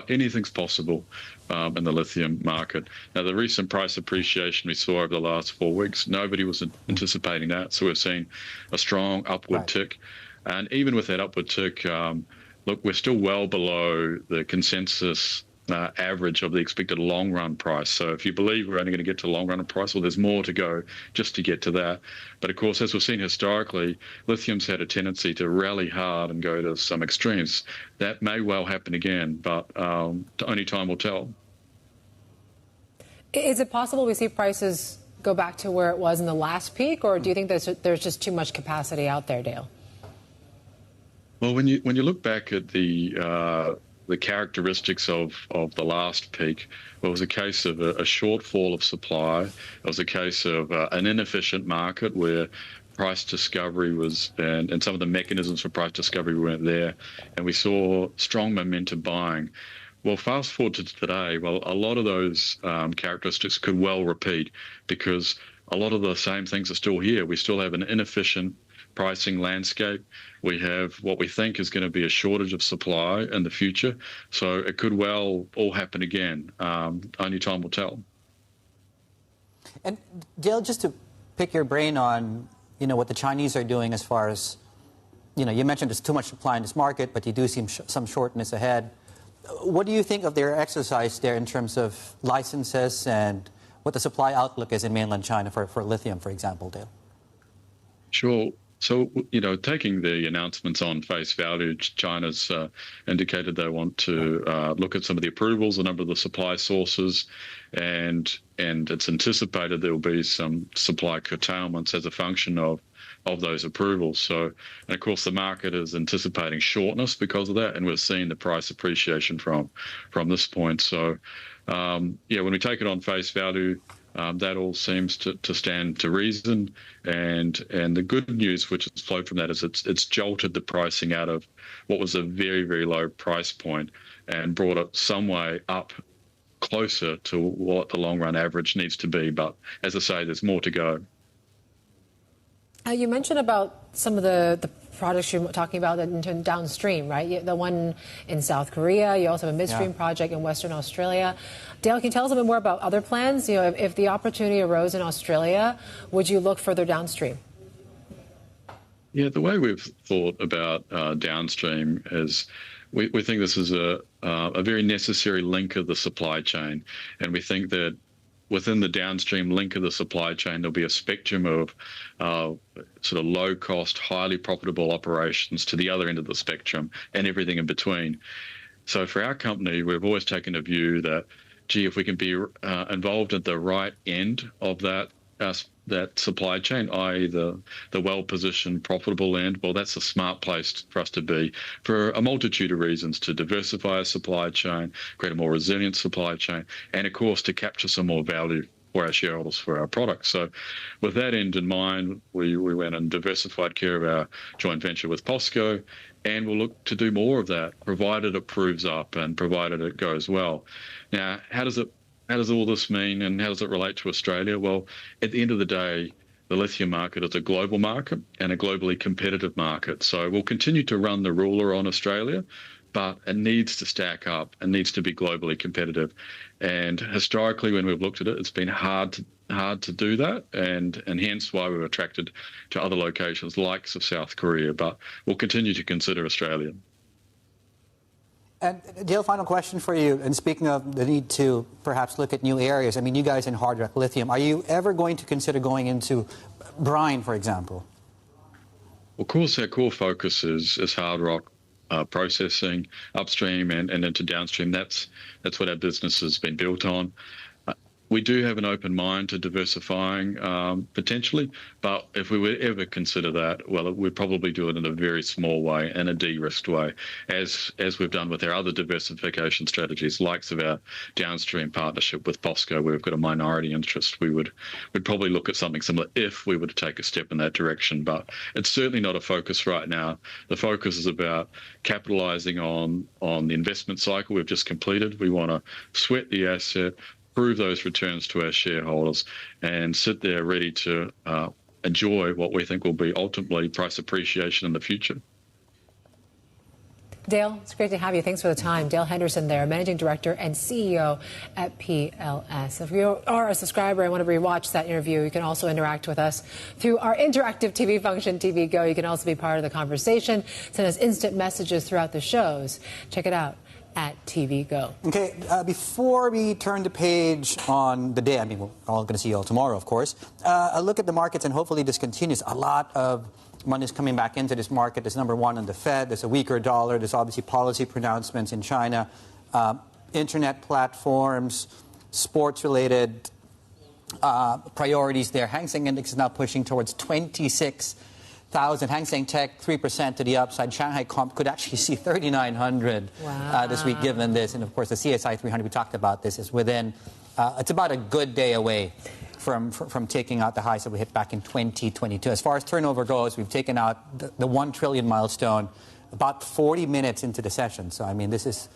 Anything's possible in the lithium market. Now, the recent price appreciation we saw over the last 4 weeks, nobody was anticipating that. So we're seeing a strong upward tick. And even with that upward tick, look, we're still well below the consensus average of the expected long-run price. So if you believe we're only going to get to the long-run price, well, there's more to go just to get to that. But of course, as we've seen historically, lithium's had a tendency to rally hard and go to some extremes. That may well happen again, but only time will tell. Is it possible we see prices go back to where it was in the last peak, or do you think there's just too much capacity out there, Dale? Well, when you look back at the characteristics of the last peak, it was a case of a shortfall of supply. It was a case of an inefficient market where price discovery was, and some of the mechanisms for price discovery weren't there. And we saw strong momentum buying. Well, fast forward to today, well, a lot of those characteristics could well repeat because a lot of the same things are still here. We still have an inefficient pricing landscape. We have what we think is going to be a shortage of supply in the future. So it could well all happen again. Only time will tell. And Dale, just to pick your brain on what the Chinese are doing as far as, you mentioned there's too much supply in this market, but you do see some shortness ahead. What do you think of their exercise there in terms of licenses and what the supply outlook is in mainland China for lithium, for example, Dale? Sure. So, taking the announcements on face value, China's indicated they want to look at some of the approvals, a number of the supply sources, and it's anticipated there will be some supply curtailments as a function of those approvals. So, and of course, the market is anticipating shortness because of that, and we're seeing the price appreciation from this point. So, when we take it on face value, that all seems to stand to reason, and the good news which has flowed from that is it's jolted the pricing out of what was a very, very low price point and brought it some way up closer to what the long run average needs to be. But as I say, there's more to go. You mentioned about some of the projects you're talking about in downstream, right? The one in South Korea. You also have a midstream project in Western Australia. Dale, can you tell us a bit more about other plans? If the opportunity arose in Australia, would you look further downstream? Yeah, the way we've thought about downstream is we think this is a very necessary link of the supply chain, and we think that within the downstream link of the supply chain, there'll be a spectrum of sort of low-cost, highly profitable operations to the other end of the spectrum and everything in between. So for our company, we've always taken a view that, if we can be involved at the right end of that supply chain, i.e. the well-positioned, profitable end, well, that's a smart place for us to be for a multitude of reasons: to diversify our supply chain, create a more resilient supply chain, and of course to capture some more value for our shareholders for our products. So with that end in mind, we went and diversified care of our joint venture with POSCO, and we'll look to do more of that, provided it proves up and provided it goes well. Now, how does all this mean, and how does it relate to Australia? Well, at the end of the day, the lithium market is a global market and a globally competitive market. So we'll continue to run the ruler on Australia, but it needs to stack up and needs to be globally competitive. And historically, when we've looked at it, it's been hard to do that, and hence why we're attracted to other locations like South Korea. But we'll continue to consider Australia. And Dale, final question for you. And speaking of the need to perhaps look at new areas, I mean, you guys in hard rock lithium, are you ever going to consider going into brine, for example? Of course, our core focus is hard rock processing upstream and into downstream. That's what our business has been built on. We do have an open mind to diversifying potentially, but if we would ever consider that, well, we'd probably do it in a very small way and a de-risked way, as we've done with our other diversification strategies, likes of our downstream partnership with POSCO, where we've got a minority interest. We'd probably look at something similar if we were to take a step in that direction, but it's certainly not a focus right now. The focus is about capitalising on the investment cycle we've just completed. We want to sweat the asset, prove those returns to our shareholders, and sit there ready to enjoy what we think will be ultimately price appreciation in the future. Dale, it's great to have you. Thanks for the time. Dale Henderson there, Managing Director and CEO at PLS. If you are a subscriber and want to rewatch that interview, you can also interact with us through our interactive TV function, TV Go. You can also be part of the conversation. Send us instant messages throughout the shows. Check it out at TV Go. Okay, before we turn the page on the day, I mean, we're all going to see you all tomorrow, of course, a look at the markets, and hopefully this continues. A lot of money is coming back into this market. There's number one on the Fed. There's a weaker dollar. There's obviously policy pronouncements in China, internet platforms, sports-related priorities there. Hang Seng Index is now pushing towards 26,000. Hang Seng Tech 3% to the upside. Shanghai Comp could actually see 3,900 this week, given this. And of course, the CSI 300, we talked about this, is within. It's about a good day away from taking out the highs that we hit back in 2022. As far as turnover goes, we've taken out the 1 trillion milestone about 40 minutes into the session. So I mean, this is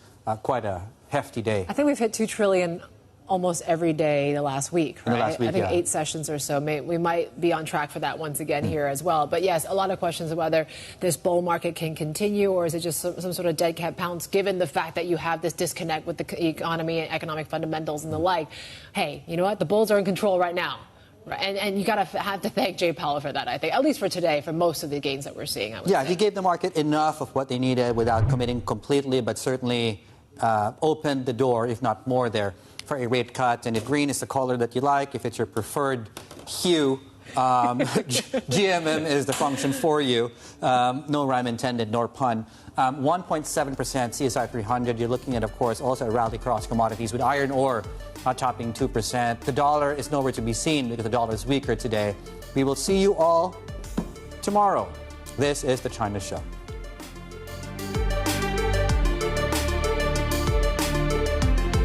quite a hefty day. I think we've hit 2 trillion almost every day the last week, right? Last week, I think 8 sessions or so. We might be on track for that once again here as well. But yes, a lot of questions of whether this bull market can continue, or is it just some sort of dead cat pounce, given the fact that you have this disconnect with the economy and economic fundamentals and the like. Hey, you know what? The bulls are in control right now. Right. And you have to thank Jay Powell for that, I think, at least for today, for most of the gains that we're seeing. I would say. He gave the market enough of what they needed without committing completely, but certainly opened the door, if not more, there for a rate cut. And if green is the color that you like, if it's your preferred hue, GMM is the function for you. No rhyme intended, nor pun. 1.7% CSI 300. You're looking at, of course, also a rally across commodities with iron ore topping 2%. The dollar is nowhere to be seen because the dollar is weaker today. We will see you all tomorrow. This is The China Show.